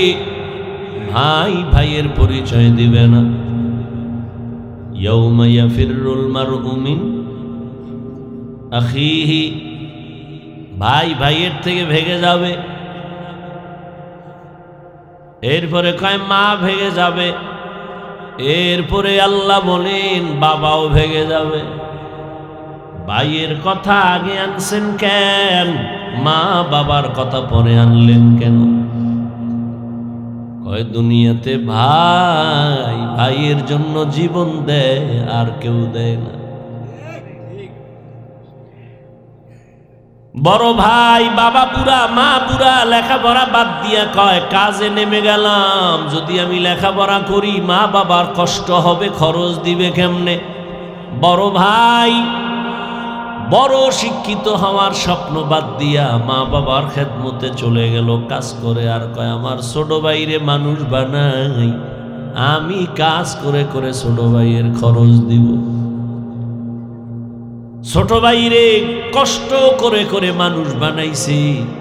ভাই ভাইয়ের পরিচয় দিবে না। ইয়াউমা ইয়াফিরুল মারউ মিন আখিহি, ভাই ভাইয়ের থেকে ভেগে যাবে। এরপরে কয় মা ভেগে যাবে। এরপরে আল্লাহ বলেন বাবাও ভেগে যাবে। ভাইয়ের কথা আগে আনছেন কেন? মা বাবার কথা পরে আনলেন কেন? কয় দুনিয়াতে ভাই ভাইয়ের জন্য জীবন দেয়, আর কেউ দেয় না। বড় ভাই বাবা বুড়া, মা বুড়া, লেখাপড়া বাদ দিয়া কয় কাজে নেমে গেলাম। যদি আমি লেখাপড়া করি মা বাবার কষ্ট হবে, খরচ দিবে কেমনে? বড় ভাই বড় শিক্ষিত হওয়ার স্বপ্ন বাদ দিয়া মা বাবার খেদমতে চলে গেল কাজ করে, আর কয় আমার ছোট ভাইরে মানুষ বানাই, আমি কাজ করে করে ছোট ভাইয়ের খরচ দিব। ছোট ভাইরে কষ্ট করে করে মানুষ বানাইছে,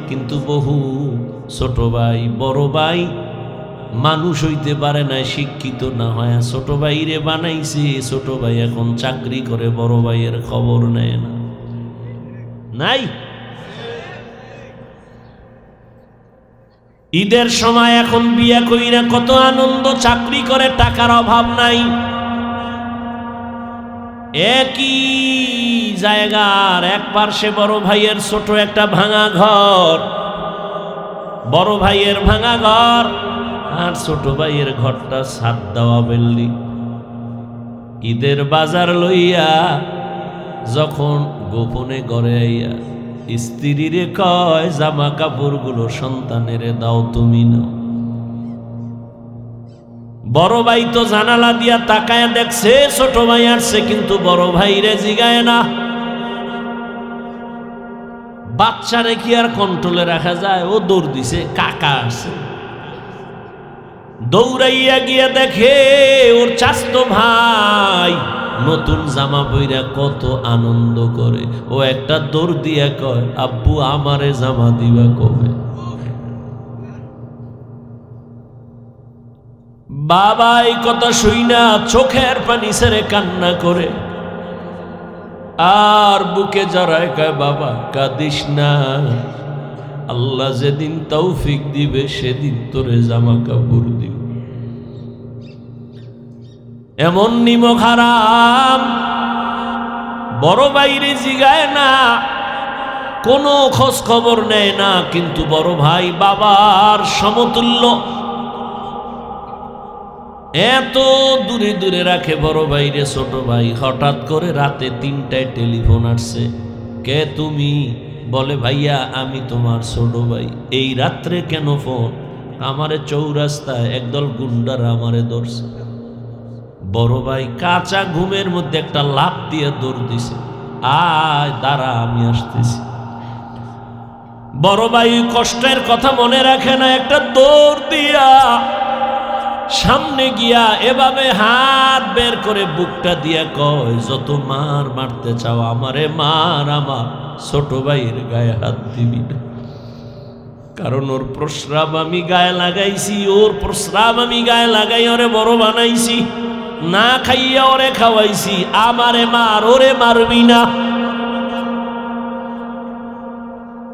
কিন্তু বহু ছোট ভাই বড় ভাই মানুষ হইতে পারে না, শিক্ষিত না হয় ছোট ভাইরে বানাইছে। ছোট ভাই এখন চাকরি করে, বড় ভাইয়ের খবর নেয় না। নাই ঈদের সময় এখন বিয়া কইরা কত আনন্দ, চাকরি করে টাকার অভাব নাই। একই জায়গার এক পার্শ্বে বড় ভাইয়ের ছোট একটা ভাঙা ঘর, বড় ভাইয়ের ভাঙা ঘর আর ছোট ভাইয়ের ঘরটা ছাদ দেওয়া বিল্ডিং। ঈদের বাজার লইয়া যখন গোপনে ঘরে আইয়া স্ত্রীরে কয় জামা কাপড়গুলো সন্তানেরে দাও, তুমি নাও। বড় ভাই তো জানালা দিয়া তাকায় দেখছে ছোট ভাই আসছে, কিন্তু বড় ভাইরে জিগায় না। বাচ্চারে কি আর কন্ট্রোলে রাখা যায়? ও দৌড় দিছে, কাকা আসছে। দৌড়াইয়া গিয়া দেখে ওর চাচতো ভাই নতুন জামা পইরা কত আনন্দ করে। ও একটা দৌড় দিয়া কয় আব্বু আমারে জামা দিবা কবে? বাবা এই কথা শুই না চোখের পানি ছেড়ে কান্না করে, আর বুকে জড়ায় কয় বাবা কাঁদিস না, আল্লাহ যেদিন তৌফিক দিবে সেদিন তোরে জামা কাপড় দিব। এমন নিমক হারাম বড় বাইরে জিগায় না, কোনো খোঁজ খবর নেয় না, কিন্তু বড় ভাই বাবার সমতুল্য, এত দূরে দূরে রাখে বড় ভাইরে ছোট ভাই। হঠাৎ করে রাতে 3টায় টেলিফোন আসছে, কে তুমি? বলে ভাইয়া আমি তোমার ছোট ভাই। এই রাত্রে কেন ফোন? আমারে চৌরাস্তায় একদল গুন্ডারা আমারে ধরছে। বড় ভাই কাঁচা ঘুমের মধ্যে একটা লাফ দিয়ে দৌড় দিছে, আয় দাঁড়া আমি আসতেছি। বড় ভাই কষ্টের কথা মনে রাখে না, একটা দৌড় দিয়া সামনে গিয়া এভাবে হাত বের করে বুকটা দিয়া কয় যত মার মারতে চাও আমারে মার, আমার ছোট ভাইয়ের গায়ে হাত দিবি না। কারণ ওর প্রস্রাব আমি গায়ে লাগাইছি, ওর প্রস্রাব আমি গায়ে লাগাই ওরে বড় বানাইছি, না খাইয়া ওরে খাওয়াইছি, আমারে মার, ওরে মারবি না।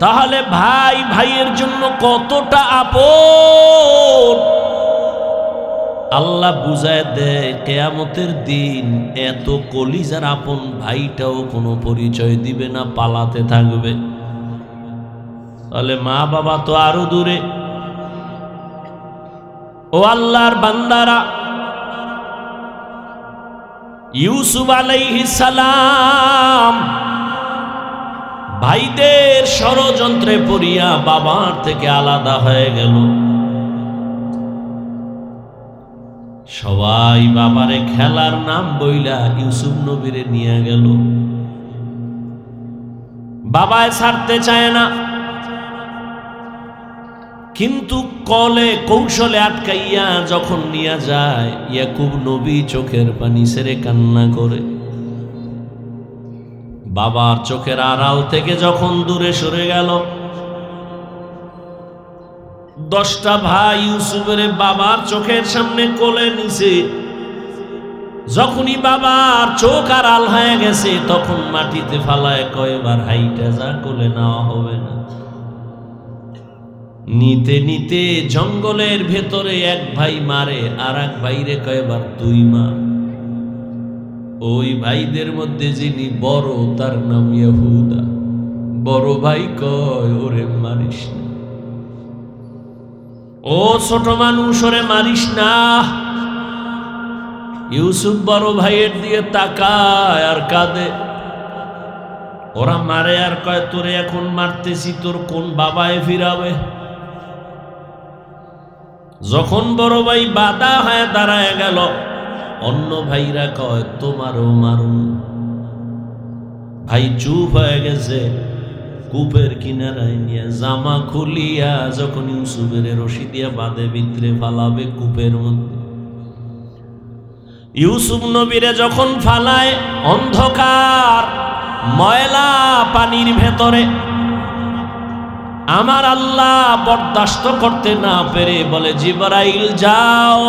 তাহলে ভাই ভাইয়ের জন্য কতটা আপন আল্লাহ বুঝায় দেয়। কিয়ামতের দিন এত কলিজার আপন ভাইটাও কোনো পরিচয় দিবে না, পালাতে থাকবে। তাহলে মা বাবা তো আরো দূরে। ও আল্লাহর বান্দারা, ইউসুফ আলাইহিস সালাম ভাইদের ষড়যন্ত্রে পড়িয়া বাবার থেকে আলাদা হয়ে গেল। সবাই বাবারে খেলার নাম বইলা ইউসুফ নবীরে নিয়ে গেল। বাবায় ছাড়তে চায় না, কিন্তু কলে কৌশলে আটকাইয়া যখন নিয়ে যায়, ইয়াকুব নবী চোখের পানি ছেড়ে কান্না করে। বাবার চোখের আড়াল থেকে যখন দূরে সরে গেল, 10টা ভাই ইউসুফের বাবার চোখের সামনে কোলে নিছে। যখনই বাবার চোখ আড়াল হয়ে গেছে, তখন মাটিতে ফালায় কয়বার হাইটা যা, কোলে নেওয়া হবে না। নিতে নিতে জঙ্গলের ভেতরে এক ভাই মারে, আর এক ভাইরে কয়বার তুই মার। ওই ভাইদের মধ্যে যিনি বড়, তার নাম ইহুদা। বড় ভাই কয়, ওরে মারিস না, ও ছোট মানুষ, ওরে মারিস না। ইউসুফ বড় ভাইয়ের দিয়ে তাকায় আর কাঁদে। ওরা মারে আর কয়, তোরে এখন মারতেছি, তোর কোন বাবায় ফিরাবে? যখন বড় ভাই বাধা হয়ে দাঁড়ায় গেল, অন্য ভাইরা কয়, তোমারও মারুন। ভাই চুপ হয়ে গেছে। কূপের কিনারায় নিয়ে জামা খুলিয়া যখন ইউসুফের রশি দিয়া বাঁধে ভিতরে ফালাবে কূপের মধ্যে, ইউসুফ নবীরে যখন ফালায় অন্ধকার ময়লা পানির ভেতরে, আমার আল্লাহ বরদাস্ত করতে না পেরে বলে, জিবরাইল যাও,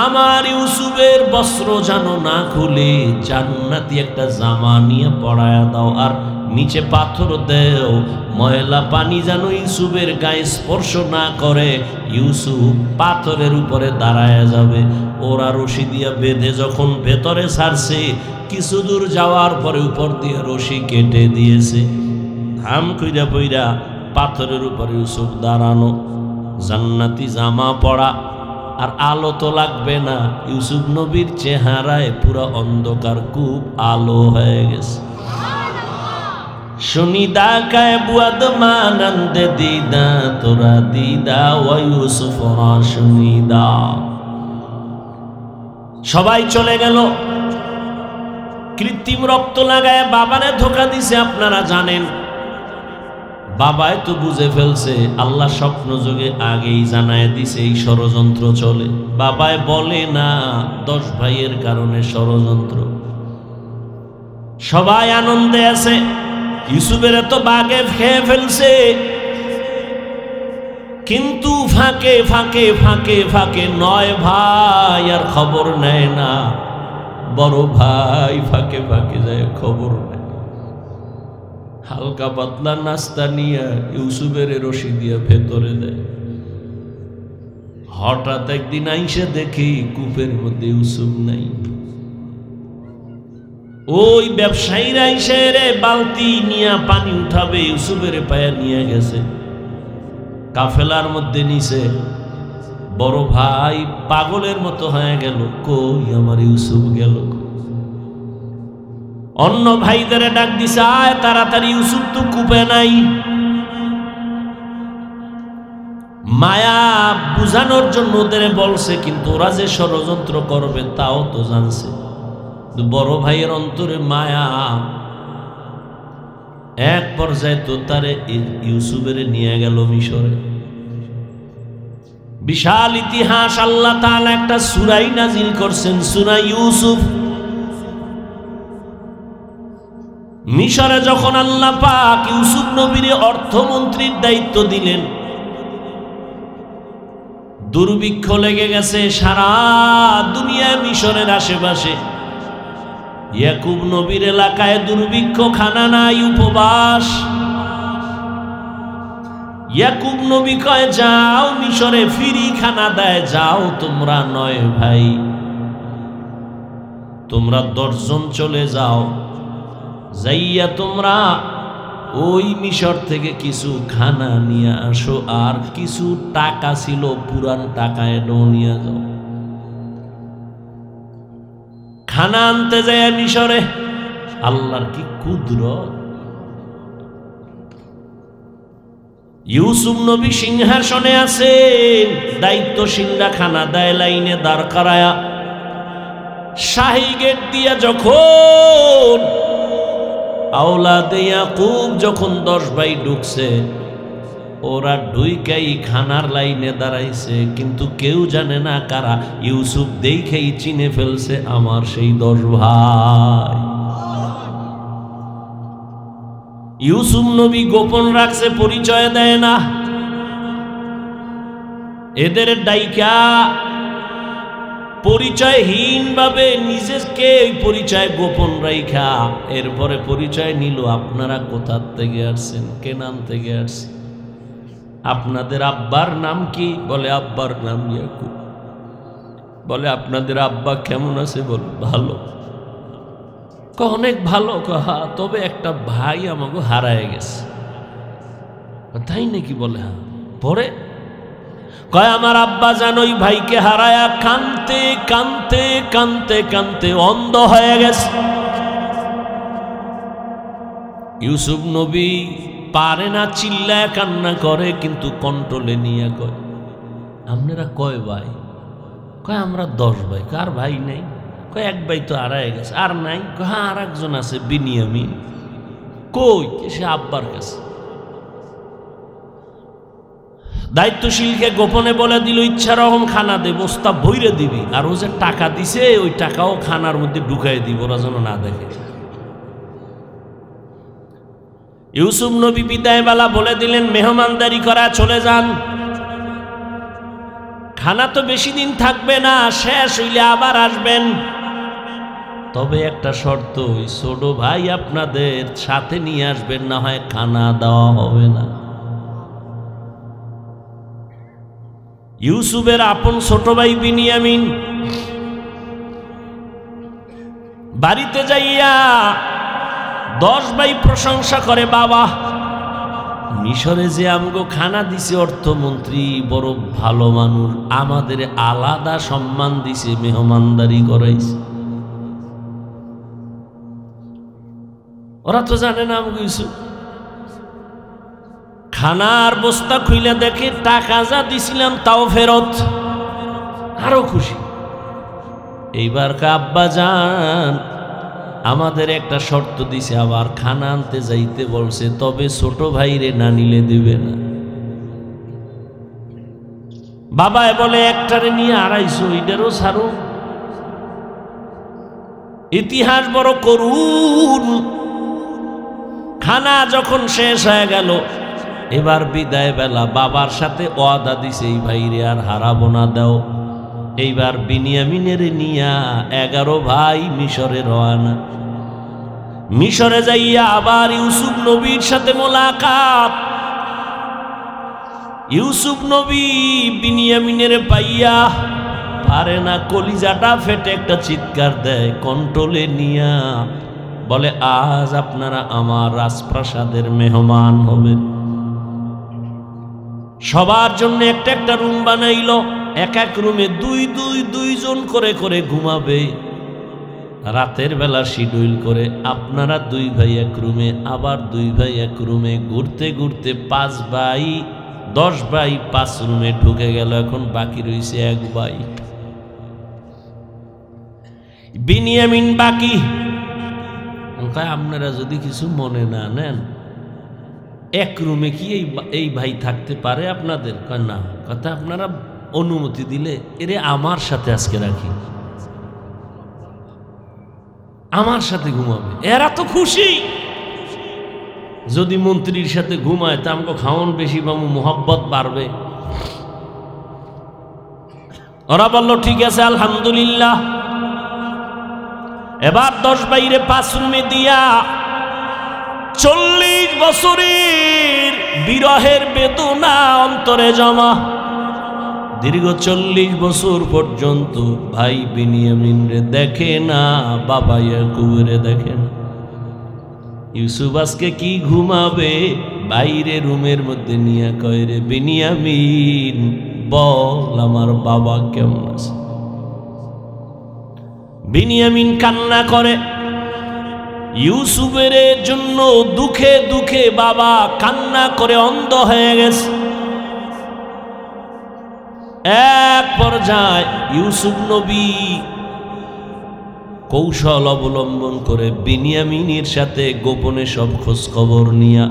আমার ইউসুফের বস্ত্র যেন না খুলে জান্নাতি একটা জামা নিয়ে পরায়া দাও, আর নিচে পাথর দেও, ময়লা পানি যেন ইউসুফের গায়ে স্পর্শ না করে। ইউসুফ পাথরের উপরে দাঁড়ায় যাবে। ওরা রশি দিয়া বেঁধে যখন ভেতরে ছাড়ছে, কিছু দূর যাওয়ার পরে উপর দিয়ে রশি কেটে দিয়েছে। ধাম কইরা পইরা পাথরের উপরে ইউসুফ দাঁড়ানো, জান্নাতি জামা পরা, আর আলো তো লাগবে না। ইউসুফ নবীর চেহারায় পুরো অন্ধকার, কূপ আলো হয়ে গেছে। শুনিদা কায় বুয়াদ মানন্দ দিদা, তোরা দিদা ও ইউসুফ শুনিদা। সবাই চলে গেল। কৃত্রিম রক্ত লাগায় বাবারে ধোকা দিছে, আপনারা জানেন। বাবাই তো বুঝে ফেলছে, আল্লাহ স্বপ্ন যোগে আগেই জানায় দিছে এই ষড়যন্ত্র চলে। বাবাই বলে না 10 ভাইয়ের কারণে ষড়যন্ত্র। সবাই আনন্দে আছে, ইউসুফের তো বাগে খেয়ে ফেলছে, কিন্তু ফাঁকে ফাঁকে ফাঁকে ফাঁকে 9 ভাই আর খবর নেয় না। বড় ভাই ফাঁকে ফাঁকে যায়, খবর নেয়। হালকা পাতলা নাস্তা নিয়ে ইউসুফের রশি দিয়া ভেতরে দেয়। হঠাৎ একদিন আইসে দেখি কূপের মধ্যে ইউসুফ নাই। ওই ব্যবসায়ীরা আইসে রে বালতি নিয়ে পানি উঠাবে, ইউসুফের পায়ে নিয়ে গেছে, কাফেলার মধ্যে নিছে। বড় ভাই পাগলের মতো হয়ে গেল, কই আমার ইউসুফ গেল? অন্য ভাইদের ডাক দিছে, আয় তাড়াতাড়ি, ইউসুফ তো কূপে নাই। মায়া বুঝানোর জন্য ওদের বলছে, কিন্তু ওরা যে ষড়যন্ত্র করবে তাও তো জানছে। বড় ভাইয়ের অন্তরে মায়া। এক পর্যায়ে তো তারে ইউসুফের নিয়ে গেল মিশরে। বিশাল ইতিহাস। আল্লাহ তাআলা একটা সূরা নাজিল করছেন, সূরা ইউসুফ। মিশরে যখন আল্লাহ পাক ইউসুফ নবীর অর্থমন্ত্রীর দায়িত্ব দিলেন, দুর্ভিক্ষ লেগে গেছে সারা দুনিয়া মিশরের আশেপাশে। ইয়াকুব নবীর এলাকায় দুর্ভিক্ষ, খানা নাই, উপবাস। ইয়াকুব নবী কয়, যাও মিশরে ফিরি খানা দেয়, যাও তোমরা 9 ভাই, তোমরা 10 জন চলে যাও, যাইয়া তোমরা ওই মিশর থেকে কিছু খানা নিয়ে আসো, আর কিছু টাকা ছিল পুরান টাকা এটাও নিয়ে যাও। খানা আনতে যায় মিশরে। আল্লাহর কি কুদরত! ইউসুফ নবী সিংহাসনে আছেন, দায়িত্বশীলরা খানা দেয় লাইনে দাঁড় করায়া। শাহী গেট দিয়া যখন আওলাদে ইয়াকুব যখন 10 ভাই ঢুকছে, ওরা ঢুইকাই খানার লাইনে দাঁড়াইছে, কিন্তু কেউ জানে না কারা। ইউসুফ দেখেই চিনে ফেলছে আমার সেই 10 ভাই। ইউসুফ নবী গোপন রাখছে, পরিচয় দেয় না। এদের ডাইকা পরিচয়হীন ভাবে নিজেকে পরিচয় গোপন রাইখা এরপরে পরিচয় নিল। আপনারা কোথা থেকে আসছেন, কেনান থেকে আসছেন, আপনাদের আব্বার নাম কি? বলে আব্বার নাম ইয়াকুব। বলে আপনাদের আব্বা কেমন আছে? বল ভালো। অনেক ভালো। হ্যাঁ, তবে একটা ভাই আমাকে হারায় গেছে। তাই নাকি? বলে হ্যাঁ। পরে কয় আমার আব্বা যেন ওই ভাইকে হারায়া কানতে কানতে কানতে কানতে অন্ধ হয়ে গেছে। ইউসুফ নবী পারে না, চিল্লায় কান্না করে, কিন্তু কন্ট্রোলে নিয়ে কয় আপনারা কয় ভাই? কয় আমরা 10 ভাই। কার ভাই নাই? কয় এক ভাই তো হারায় গেছে। আর নাই? হ্যাঁ আর একজন আছে, বিনিয়ামিন। কই? সে আব্বার কাছে। দায়িত্বশীলকে গোপনে বলে দিল ইচ্ছা রকম খানা দে, বস্তা ভইরে দিবি, আর ও যে টাকা দিছে ওই টাকাও খানার মধ্যে ঢুকাই দিব, ওরা যেন না দেখে। ইউসুফ নবী বিদায় বেলা বলে দিলেন মেহমানদারি করা চলে যান, খানা তো বেশি দিন থাকবে না, শেষ হইলে আবার আসবেন। তবে একটা শর্ত, ওই ছোট ভাই আপনাদের সাথে নিয়ে আসবেন, না হয় খানা দেওয়া হবে না। ইউসুফের আপন ছোট ভাই বিনিয়ামিন বাড়িতে যাইয়া 10 ভাই প্রশংসা করে, বাবা মিশরে যে আমগো খানা দিছে অর্থমন্ত্রী বড় ভালো মানুষ, আমাদের আলাদা সম্মান দিছে, মেহমানদারি করাইছে। ওরা তো জানে না আমগো ইউসুফ। খানার বস্তা খুইলে দেখে টাকা যা দিছিলাম তাও ফেরত, আরো খুশি। এইবার আব্বা জান আমাদের একটা শর্ত দিছে, আবার খানা আনতে যাইতে বলছে, তবে ছোট ভাইরে না নিলে দিবে না। বাবায় বলে একটারে নিয়ে 250, এটারও ছাড়ো। ইতিহাস বড় করুন। খানা যখন শেষ হয়ে গেল, এবার বিদায় বেলা বাবার সাথে ওয়াদা দিছে এই ভাইরে আর হারাবো না, দাও। এইবার বিনিয়ামিনের নিয়া 11 ভাই মিশরে রওনা। মিশরে যাইয়া আবার ইউসুফ নবীর সাথে মোলাকাত। ইউসুফ নবী বিনিয়ামিনের পাইয়া পারে না, কলিজাটা ফেটে একটা চিৎকার দেয়, কন্ট্রোলে নিয়া বলে আজ আপনারা আমার রাজপ্রাসাদের মেহমান হবেন। সবার জন্য একটা একটা রুম বানাইল, এক এক রুমে 2 জন করে করে ঘুমাবে। রাতের বেলা শিডিউল করে আপনারা 2 ভাই এক রুমে, আবার 2 ভাই এক রুমে, ঘুরতে ঘুরতে 5 ভাই 10 ভাই 5 রুমে ঢুকে গেল। এখন বাকি রয়েছে 1 ভাই বিনিয়ামিন বাকি। আপনারা যদি কিছু মনে না নেন, 1 রুমে কি এই ভাই থাকতে পারে আপনাদের? না, কথা আপনারা অনুমতি দিলে এরে আমার সাথে আজকে রাখি, আমার সাথে ঘুমাবে। এরা তো খুশি। যদি মন্ত্রীর সাথে ঘুমায় তা আমাকে খাওয়ান বেশি পাবো, মোহব্বত বাড়বে। ওরা বলল ঠিক আছে আলহামদুলিল্লাহ। এবার 10 ভাইরে 5 রুমে দিয়া 40 বছরের বিরহের বেদনা অন্তরে জমা। দীর্ঘ 40 বছর পর্যন্ত ভাই বিনিয়ামিন রে দেখে না, বাবা ইয়াকুবরে দেখে না। ইউসুফ আজকে কি ঘুমাবে? বাইরে রুমের মধ্যে নিয়ে কয়, রে বিনিয়ামিন বল আমার বাবা কেমন আছে? বিনিয়ামিন কান্না করে, ইউসুফের জন্য দুঃখে দুঃখে বাবা কান্না করে অন্ধ হয়ে গেছে। এক পর্যায়ে ইউসুফ নবী কৌশল অবলম্বন করে বিনিয়ামিনের সাথে গোপনে সব খোঁজ খবর নিয়া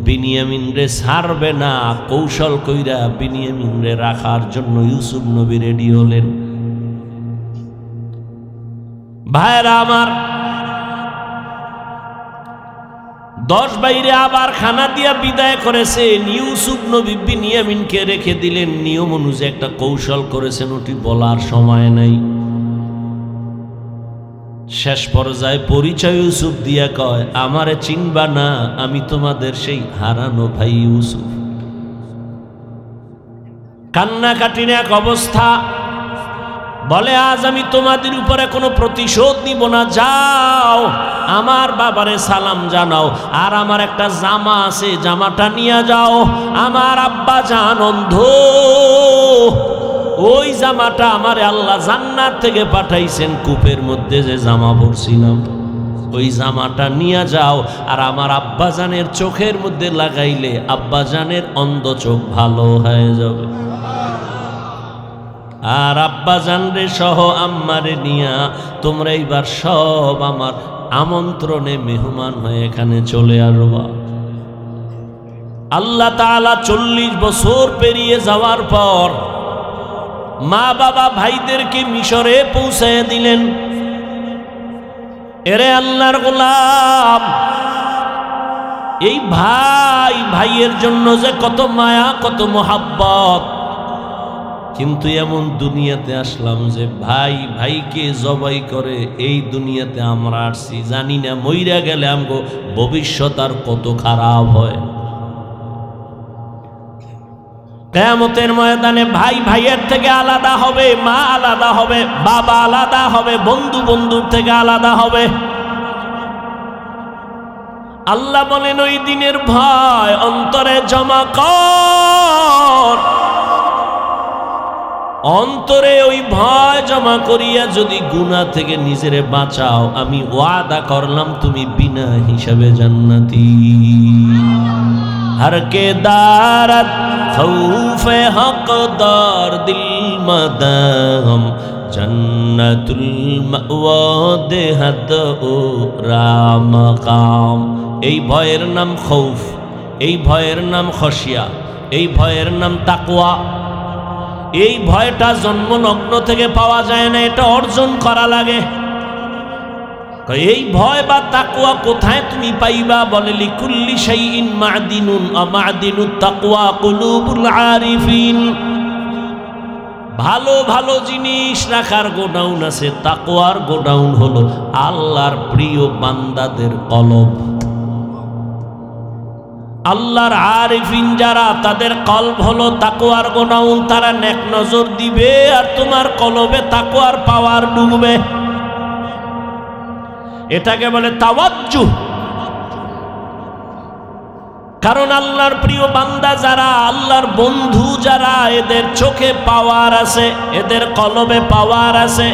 বিনিয়ামিন রে ছাড়বে না কৌশল কইরা বিনিয়ামিন রে রাখার জন্য ইউসুফ নবী রেডি হলেন। ভাইরা আমার, 10 বাইরে আবার খানা দিয়া বিদায় করেছেন। ইউসুফ নবী বিনিয়ামিনকে রেখে দিলেন। নিয়ম অনুযায়ী একটা কৌশল করেছেন, ওটি বলার সময় নাই। শেষ পর্যায়ে পরিচয় ইউসুফ দিয়া কয়, আমারে চিনবা না, আমি তোমাদের সেই হারানো ভাই ইউসুফ। কান্নাকাটির এক অবস্থা। বলে, আজ আমি তোমাদের উপরে কোনো প্রতিশোধ নিব না, যাও আমার বাবারে সালাম জানাও, আর আমার একটা জামা আছে জামাটা নিয়ে যাও। আমার আব্বা জান অন্ধ, ওই জামাটা আমারে আল্লাহ জান্নাত থেকে পাঠাইছেন, কূপের মধ্যে যে জামা পরছিলাম ওই জামাটা নিয়ে যাও, আর আমার আব্বাজানের চোখের মধ্যে লাগাইলে আব্বাজানের অন্ধ চোখ ভালো হয়ে যাবে। আর আব্বাজান রে সহ আম্মারে নিয়া তোমরা এইবার সব আমার আমন্ত্রণে মেহমান হয়ে এখানে চলে আসবা। আল্লাহ তাআলা 40 বছর পেরিয়ে যাওয়ার পর মা বাবা ভাইদেরকে মিশরে পৌঁছায় দিলেন। এরে আল্লাহর গোলাম, এই ভাই ভাইয়ের জন্য যে কত মায়া কত মোহাব্বত, কিন্তু এমন দুনিয়াতে আসলাম যে ভাই ভাইকে জবাই করে এই দুনিয়াতে আমরা আসছি। জানি না মইরা গেলে আমগো ভবিষ্যৎ আর কত খারাপ হয়। কিয়ামতের ময়দানে ভাই ভাইয়ের থেকে আলাদা হবে, মা আলাদা হবে, বাবা আলাদা হবে, বন্ধু বন্ধুর থেকে আলাদা হবে। আল্লাহ বলেন, ওই দিনের ভয় অন্তরে জমা কর। অন্তরে ওই ভয় জমা করিয়া যদি গুনাহ থেকে নিজেরে বাঁচাও, আমি ওয়াদা করলাম তুমি বিনা হিসাবে জান্নাতি। हर के दारत खौफे हकदार दिल मदाम जन्नतुल मावा देहद ओ रामकाम। এই ভয়ের নাম খৌফ, এই ভয়ের নাম খশিয়া, এই ভয়ের নাম তাকওয়া। এই ভয়টা জন্মলগ্ন থেকে পাওয়া যায় না, এটা অর্জন করা লাগে। এই ভয় বা তাকওয়া কোথায় তুমি পাইবা? বলে, লিকুল্লি শাইইন মাদিনুন ওয়া মাদিনুত তাকওয়া কুলুবুল আরিফিন। ভালো ভালো জিনিস রাখার গোডাউন আছে, তাকওয়ার গোডাউন হলো আল্লাহর প্রিয় বান্দাদের কলব। আল্লাহর আরিফিন যারা, তাদের কলব হলো তাকওয়ার গোডাউন। তারা নেক নজর দিবে আর তোমার কলবে তাকওয়ার পাওয়ার ডুববে। এটাকে বলে তাওয়াজ্জুহ। কারণ আল্লাহর প্রিয় বান্দা যারা, আল্লাহর বন্ধু যারা, এদের চোখে পাওয়ার আছে, এদের কলবে পাওয়ার আছে।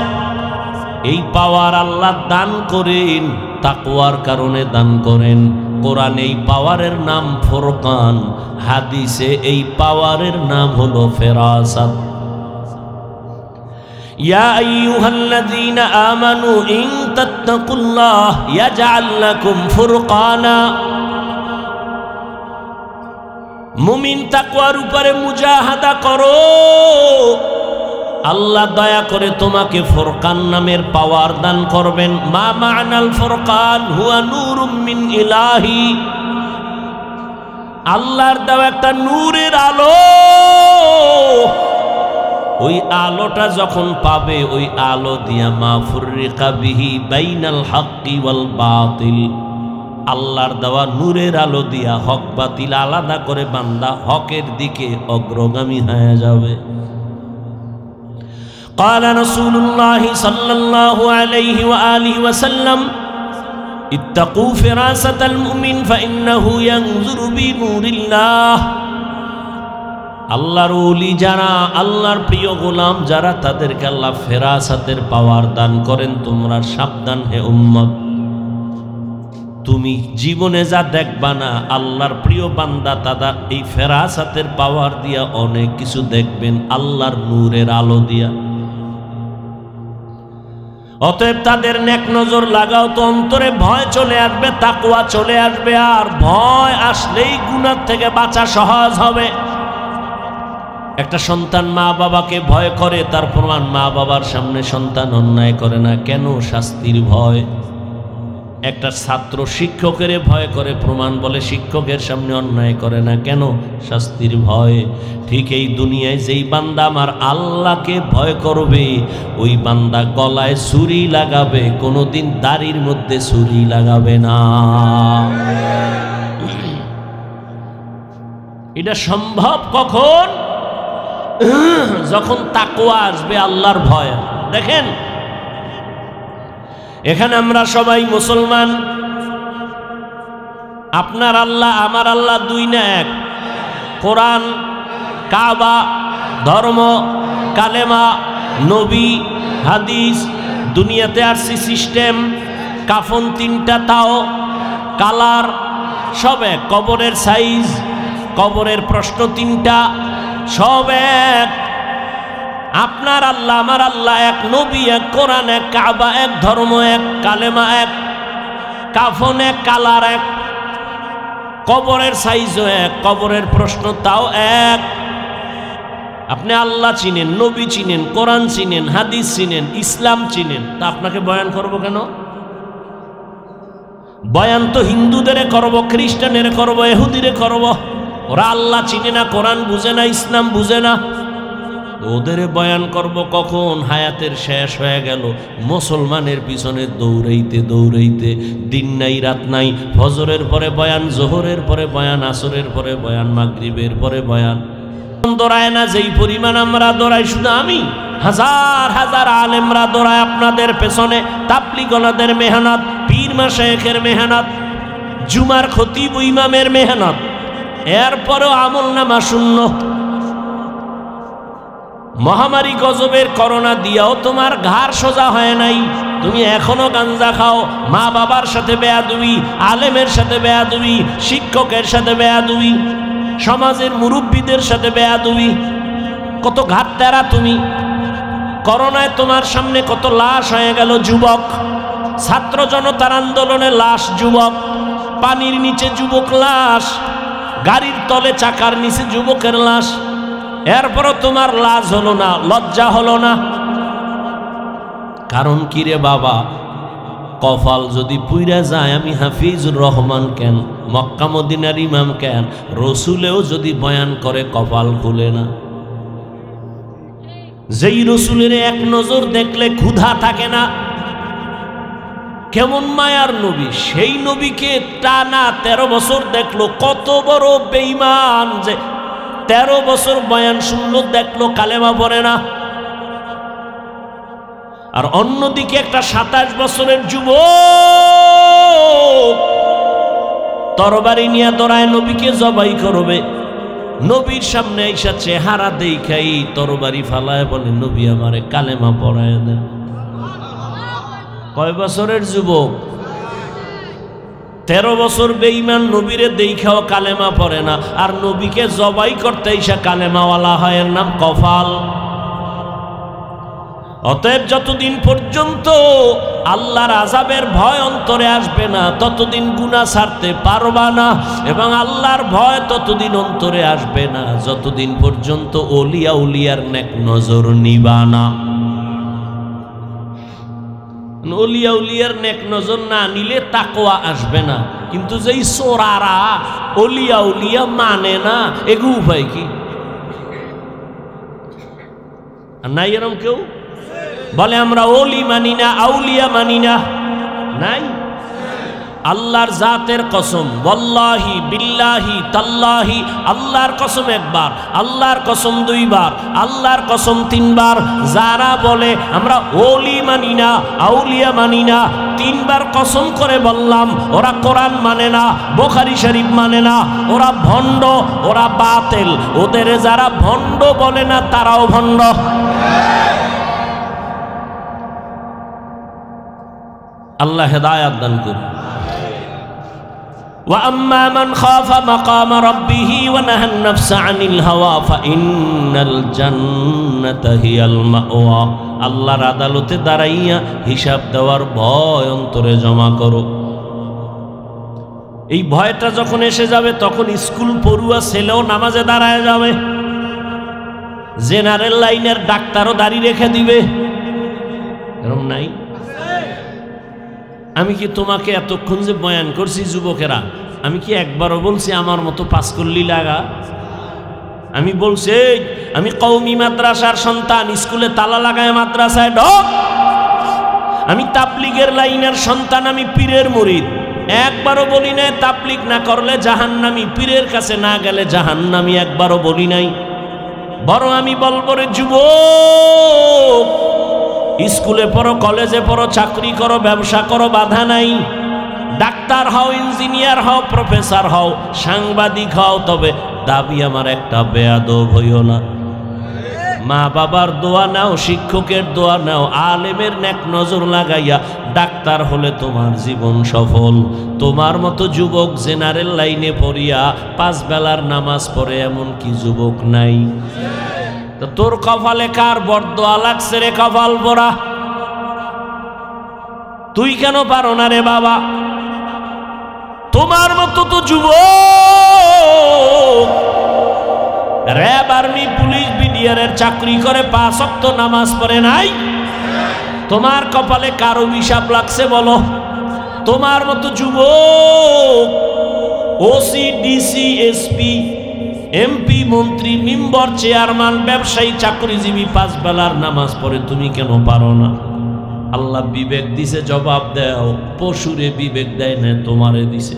এই পাওয়ার আল্লাহ দান করেন, তাকওয়ার কারণে দান করেন। কোরআনে এই পাওয়ারের নাম ফুরকান, হাদিসে এই পাওয়ারের নাম হলো ফেরাসাত। ইয়া আইয়ুহাল্লাযীনা আমানু ইন তাত্তাকুল্লাহ ইয়াজআল লাকুম ফুরকানা। মুমিন তাকওয়ার উপরে মুজাহাদা করো, আল্লাহ দয়া করে তোমাকে ফুরকান নামের পাওয়ার দান করবেন। মা মা'নাল ফুরকান হুয়া নূরুম মিন ইলাহি। আল্লাহর দেওয়া একটা নূরের আলো। ওই আলোটা যখন পাবে, ওই আলো দিয়া মা ফুররিকা বিহি বাইনাল হাক্কি ওয়াল বাতিল। আল্লাহর দেওয়া নূরের আলো দিয়া হক বাতিল আলাদা করে বান্দা হকের দিকে অগ্রগামী হয়ে যাবে। قال رسول الله صلى الله عليه وآله وسلم اتقوا فراسة المؤمن فإنه ينظر بنور الله। আল্লাহর ওলি যারা, আল্লাহর প্রিয় গোলাম যারা, তাদেরকে আল্লাহ ফেরাসাতের পাওয়ার দান করেন। তোমরা সাবধান হে উম্মত। তুমি জীবনে যা দেখবা না, আল্লাহর প্রিয় বান্দা তারা এই ফেরাসাতের পাওয়ার দিয়া অনেক কিছু দেখবেন, আল্লাহর নূরের আলো দিয়া। অতএব তাদের নেক নজর লাগাও তো, অন্তরে ভয় চলে আসবে, তাকওয়া চলে আসবে, আর ভয় আসলেই গুনাহ থেকে বাঁচা সহজ হবে। একটা সন্তান মা বাবাকে ভয় করে, তার প্রমাণ মা বাবার সামনে সন্তান অন্যায় করে না, কেন? শাস্তির ভয়। একটা ছাত্র শিক্ষকের ভয় করে, প্রমাণ বলে শিক্ষকের সামনে অন্যায় করে না, কেন? শাস্তির ভয়। ঠিক এই দুনিয়ায় যেই বান্দা আমার আল্লাহকে ভয় করবে, ওই বান্দা গলায় ছুরি লাগাবে, কোনোদিন দাড়ির মধ্যে ছুরি লাগাবে না। এটা সম্ভব কখন? যখন তাকওয়া আসবে, আল্লাহর ভয়। দেখেন এখানে আমরা সবাই মুসলমান, আপনার আল্লাহ আমার আল্লাহ দুই না এক? কোরআন, কাবা, ধর্ম, কালেমা, নবী, হাদিস, দুনিয়াতে আসছি সিস্টেম, কাফন তিনটা, তাও কালার সব এক, কবরের সাইজ, কবরের প্রশ্ন তিনটা, সব এক। আপনার আল্লাহ আমার আল্লাহ এক, নবী এক, কোরআন এক, কাবা এক, ধর্ম এক, কালেমা এক, কাফন এক, কালার এক, কবরের সাইজও এক, কবরের প্রশ্ন তাও এক। আপনি আল্লাহ চিনেন, নবী চিনেন, কোরআন চিনেন, হাদিস চিনেন, ইসলাম চিনেন, তা আপনাকে বয়ান করব কেন? বয়ান তো হিন্দুদের করব, খ্রিস্টানের করব, ইহুদিরে করব। ওরা আল্লাহ চিনে না, কোরআন বুঝে না, ইসলাম বুঝে না, ওদের বয়ান করব কখন? হায়াতের শেষ হয়ে গেল, মুসলমানের পিছনে দৌড়াইতে দৌড়াইতে, দিন নাই রাত নাই, ফজরের পরে বয়ান, জোহরের পরে বয়ান, আসরের পরে বয়ান, মাগরিবের পরে বয়ান। দৌড়ায় না যেই পরিমাণ আমরা দৌড়াই, শুধু আমি, হাজার হাজার আলেমরা দৌড়ায় আপনাদের পেছনে, তাবলীগদের মেহনত, পীর মাশায়েখের মেহনত, জুমার খতিব ইমামের মেহনত, এরপরেও আমলনামা শূন্য। মহামারী গজবের করোনা দিয়াও তোমার ঘাড় সোজা হয় নাই, তুমি এখনো গাঞ্জা খাও, মা বাবার সাথে বেয়াদবি, আলেমের সাথে বেয়াদবি, শিক্ষকের সাথে বেয়াদবি, সমাজের মুরব্বীদের সাথে বেয়াদবি, কত ঘাট তেরা তুমি। করোনায় তোমার সামনে কত লাশ হয়ে গেল, যুবক, ছাত্র জনতার আন্দোলনে লাশ যুবক, পানির নিচে যুবক লাশ, গাড়ির তলে চাকার নিচে যুবকের লাশ, এরপরও তোমার লাজ হলো না, লজ্জা হলো না। কারণ কি রে বাবা? কপাল যদি পুইরা যায়, আমি হাফিজুর রহমান কেন, মক্কা মদিনার ইমাম কেন, রসুলেও যদি বয়ান করে কপাল খুলে না। যেই রসুলের এক নজর দেখলে ক্ষুধা থাকে না, কেমন মায়ার নবী, সেই নবীকে টানা 13 বছর দেখলো, কত বড় বেঈমান যে 13 বছর বয়ান শুনলো, দেখলো কালেমা পড়ে না। আর অন্যদিকে একটা 27 বছরের যুবক তরবারি নিয়ে দৌড়ায় নবীকে জবাই করবে, নবীর সামনে আইসা চেহারা দেখাই তরবারি ফালায় বলে, নবী আমারে কালেমা পড়ায় দেন। কয় বছরের যুবক? 13 বছর বেঈমান, নবীরে দেখাও কালেমা পড়ে না, আর নবীকে জবাই করতে আইসা কালেমাওয়ালা হয়, এর নাম কফাল। অতএব যতদিন পর্যন্ত আল্লাহর আযাবের ভয় অন্তরে আসবে না, ততদিন গুনাহ ছাড়তে পারবা না, এবং আল্লাহর ভয় ততদিন অন্তরে আসবে না যতদিন পর্যন্ত ওলিয়া উলিয়ার নেক নজর নিবা না। ওলিয়া উলিয়ার নেক নজর না নিলে তাকওয়া আসবে না। কিন্তু যেই চোরারা ওলিয়া উলিয়া মানে না, এগু উপায় কি? নাই এরম কেউ বলে আমরা ওলি মানি না, আউলিয়া মানি না? নাই। আল্লাহর জাতের কসম, ওয়াল্লাহি বিল্লাহি তাল্লাহি, আল্লাহর কসম একবার, আল্লাহর কসম দুইবার, আল্লাহর কসম তিনবার, যারা বলে আমরা ওলি মানি না, আউলিয়া মানি না, 3 বার কসম করে বললাম, ওরা কোরআন মানে না, বুখারী শরীফ মানে না, ওরা ভণ্ড, ওরা বাতিল। ওদের যারা ভণ্ড বলে না, তারাও ভণ্ড। আল্লাহ হেদায়াত দান করুন। ওয়া আম্মা মান খাফা মাকামা রাব্বিহি ওয়া নাহান নাফসা আনিল হাওয়া ফাইন্নাল জান্নাতা হিয়াল মাওয়া। আল্লাহর আদালতে দাঁড়াইয়া হিসাব দেওয়ার ভয় অন্তরে জমা করো। এই ভয়টা যখন এসে যাবে তখন স্কুল পড়ুয়া ছেলেও নামাজে দাঁড়ায় যাবে, জেনারেল লাইনের ডাক্তারও দাড়ি রেখে দিবে। এরকম নাই? আমি কি তোমাকে এতক্ষণ যে বয়ান করছি যুবকেরা, আমি কি একবারও বলছি আমার মতো পাস করলি লাগা? আমি বলছি আমি কওমি মাদ্রাসার সন্তান, স্কুলে তালা লাগায় মাদ্রাসায় ঢোক। আমি তাবলিগের লাইনের সন্তান, আমি পীরের মুরিদ। একবারও বলি নাই তাবলিগ না করলে জাহান্নামী, পীরের কাছে না গেলে জাহান্নামী, একবারও বলি নাই। বড় আমি বলবো রে যুবক, স্কুলে পড়ো, কলেজে পড়ো, চাকরি করো, ব্যবসা করো, বাধা নাই। ডাক্তার হও, ইঞ্জিনিয়ার হও, প্রফেসর হও, সাংবাদিক হও, তবে দাবি আমার একটা, বেয়াদব হইও না। মা বাবার দোয়া নাও, শিক্ষকের দোয়া নাও, আলেমের নেক নজর লাগাইয়া ডাক্তার হলে তোমার জীবন সফল। তোমার মতো যুবক জেনারেল লাইনে পড়িয়া 5 বেলার নামাজ পড়ে এমন কি যুবক নাই? তো তোর কপালে কার বরদোয়া লাগছে রে কপাল পোড়া? তুই কেন পারো না রে বাবা? তোমার মতো তো যুবক র‍্যাব, আর্মি, পুলিশ, বিডিআরের চাকরি করে 5 ওয়াক্ত নামাজ পড়ে নাই। তোমার কপালে কার অভিশাপ লাগছে বলো? তোমার মতো যুবক ওসি, ডিসি, এসপি, এমপি, মন্ত্রী, মেম্বার, চেয়ারম্যান, ব্যবসায়ী, চাকরিজীবী 5 বেলার নামাজ পড়ে, তুমি কেন পারো না? আল্লাহ বিবেক দিছে, জবাব দাও। পশুরে বিবেক দেয় না, তোমারে দিছে।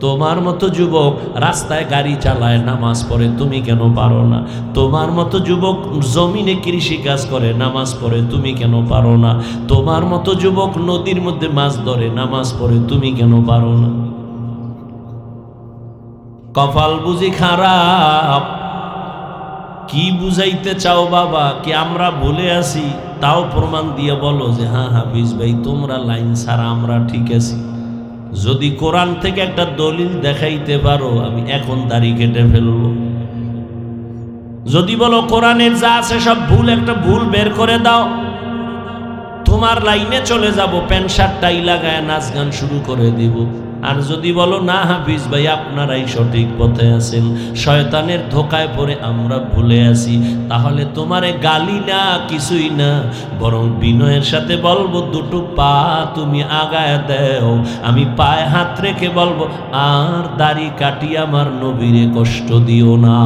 তোমার মতো যুবক রাস্তায় গাড়ি চালায়, নামাজ পড়ে, তুমি কেন পারো না? তোমার মতো যুবক জমিনে কৃষি কাজ করে, নামাজ পড়ে, তুমি কেন পারো না? তোমার মতো যুবক নদীর মধ্যে মাছ ধরে, নামাজ পড়ে, তুমি কেন পারো না? কপাল বুঝি খারাপ? কি বুঝাইতে চাও বাবা? কি আমরা ভুলে আছি? তাও প্রমাণ দিয়ে বলো যে হ্যাঁ হাফিজ ভাই, তোমরা লাইন ছাড়া আমরা ঠিক আছি। যদি কোরআন থেকে একটা দলিল দেখাইতে পারো, আমি এখন দাড়ি কেটে ফেলবো। যদি বলো কোরআনের যা আছে সব ভুল, একটা ভুল বের করে দাও, তোমার লাইনে চলে যাব, প্যান্ট শার্ট টাই লাগায় নাচ গান শুরু করে দিব। আর যদি বলো না হাফিজ ভাই আপনারাই সঠিক পথে আছেন, শয়তানের ধোকায় পড়ে আমরা ভুলে আছি, তাহলে তোমারে গালি না, কিছুই না, বরং বিনয়ের সাথে বলবো দুটো পা তুমি আগায় দাও। আমি পায়ে হাত রেখে বলবো আর দাড়ি কাটি আমার নবীরে কষ্ট দিও না।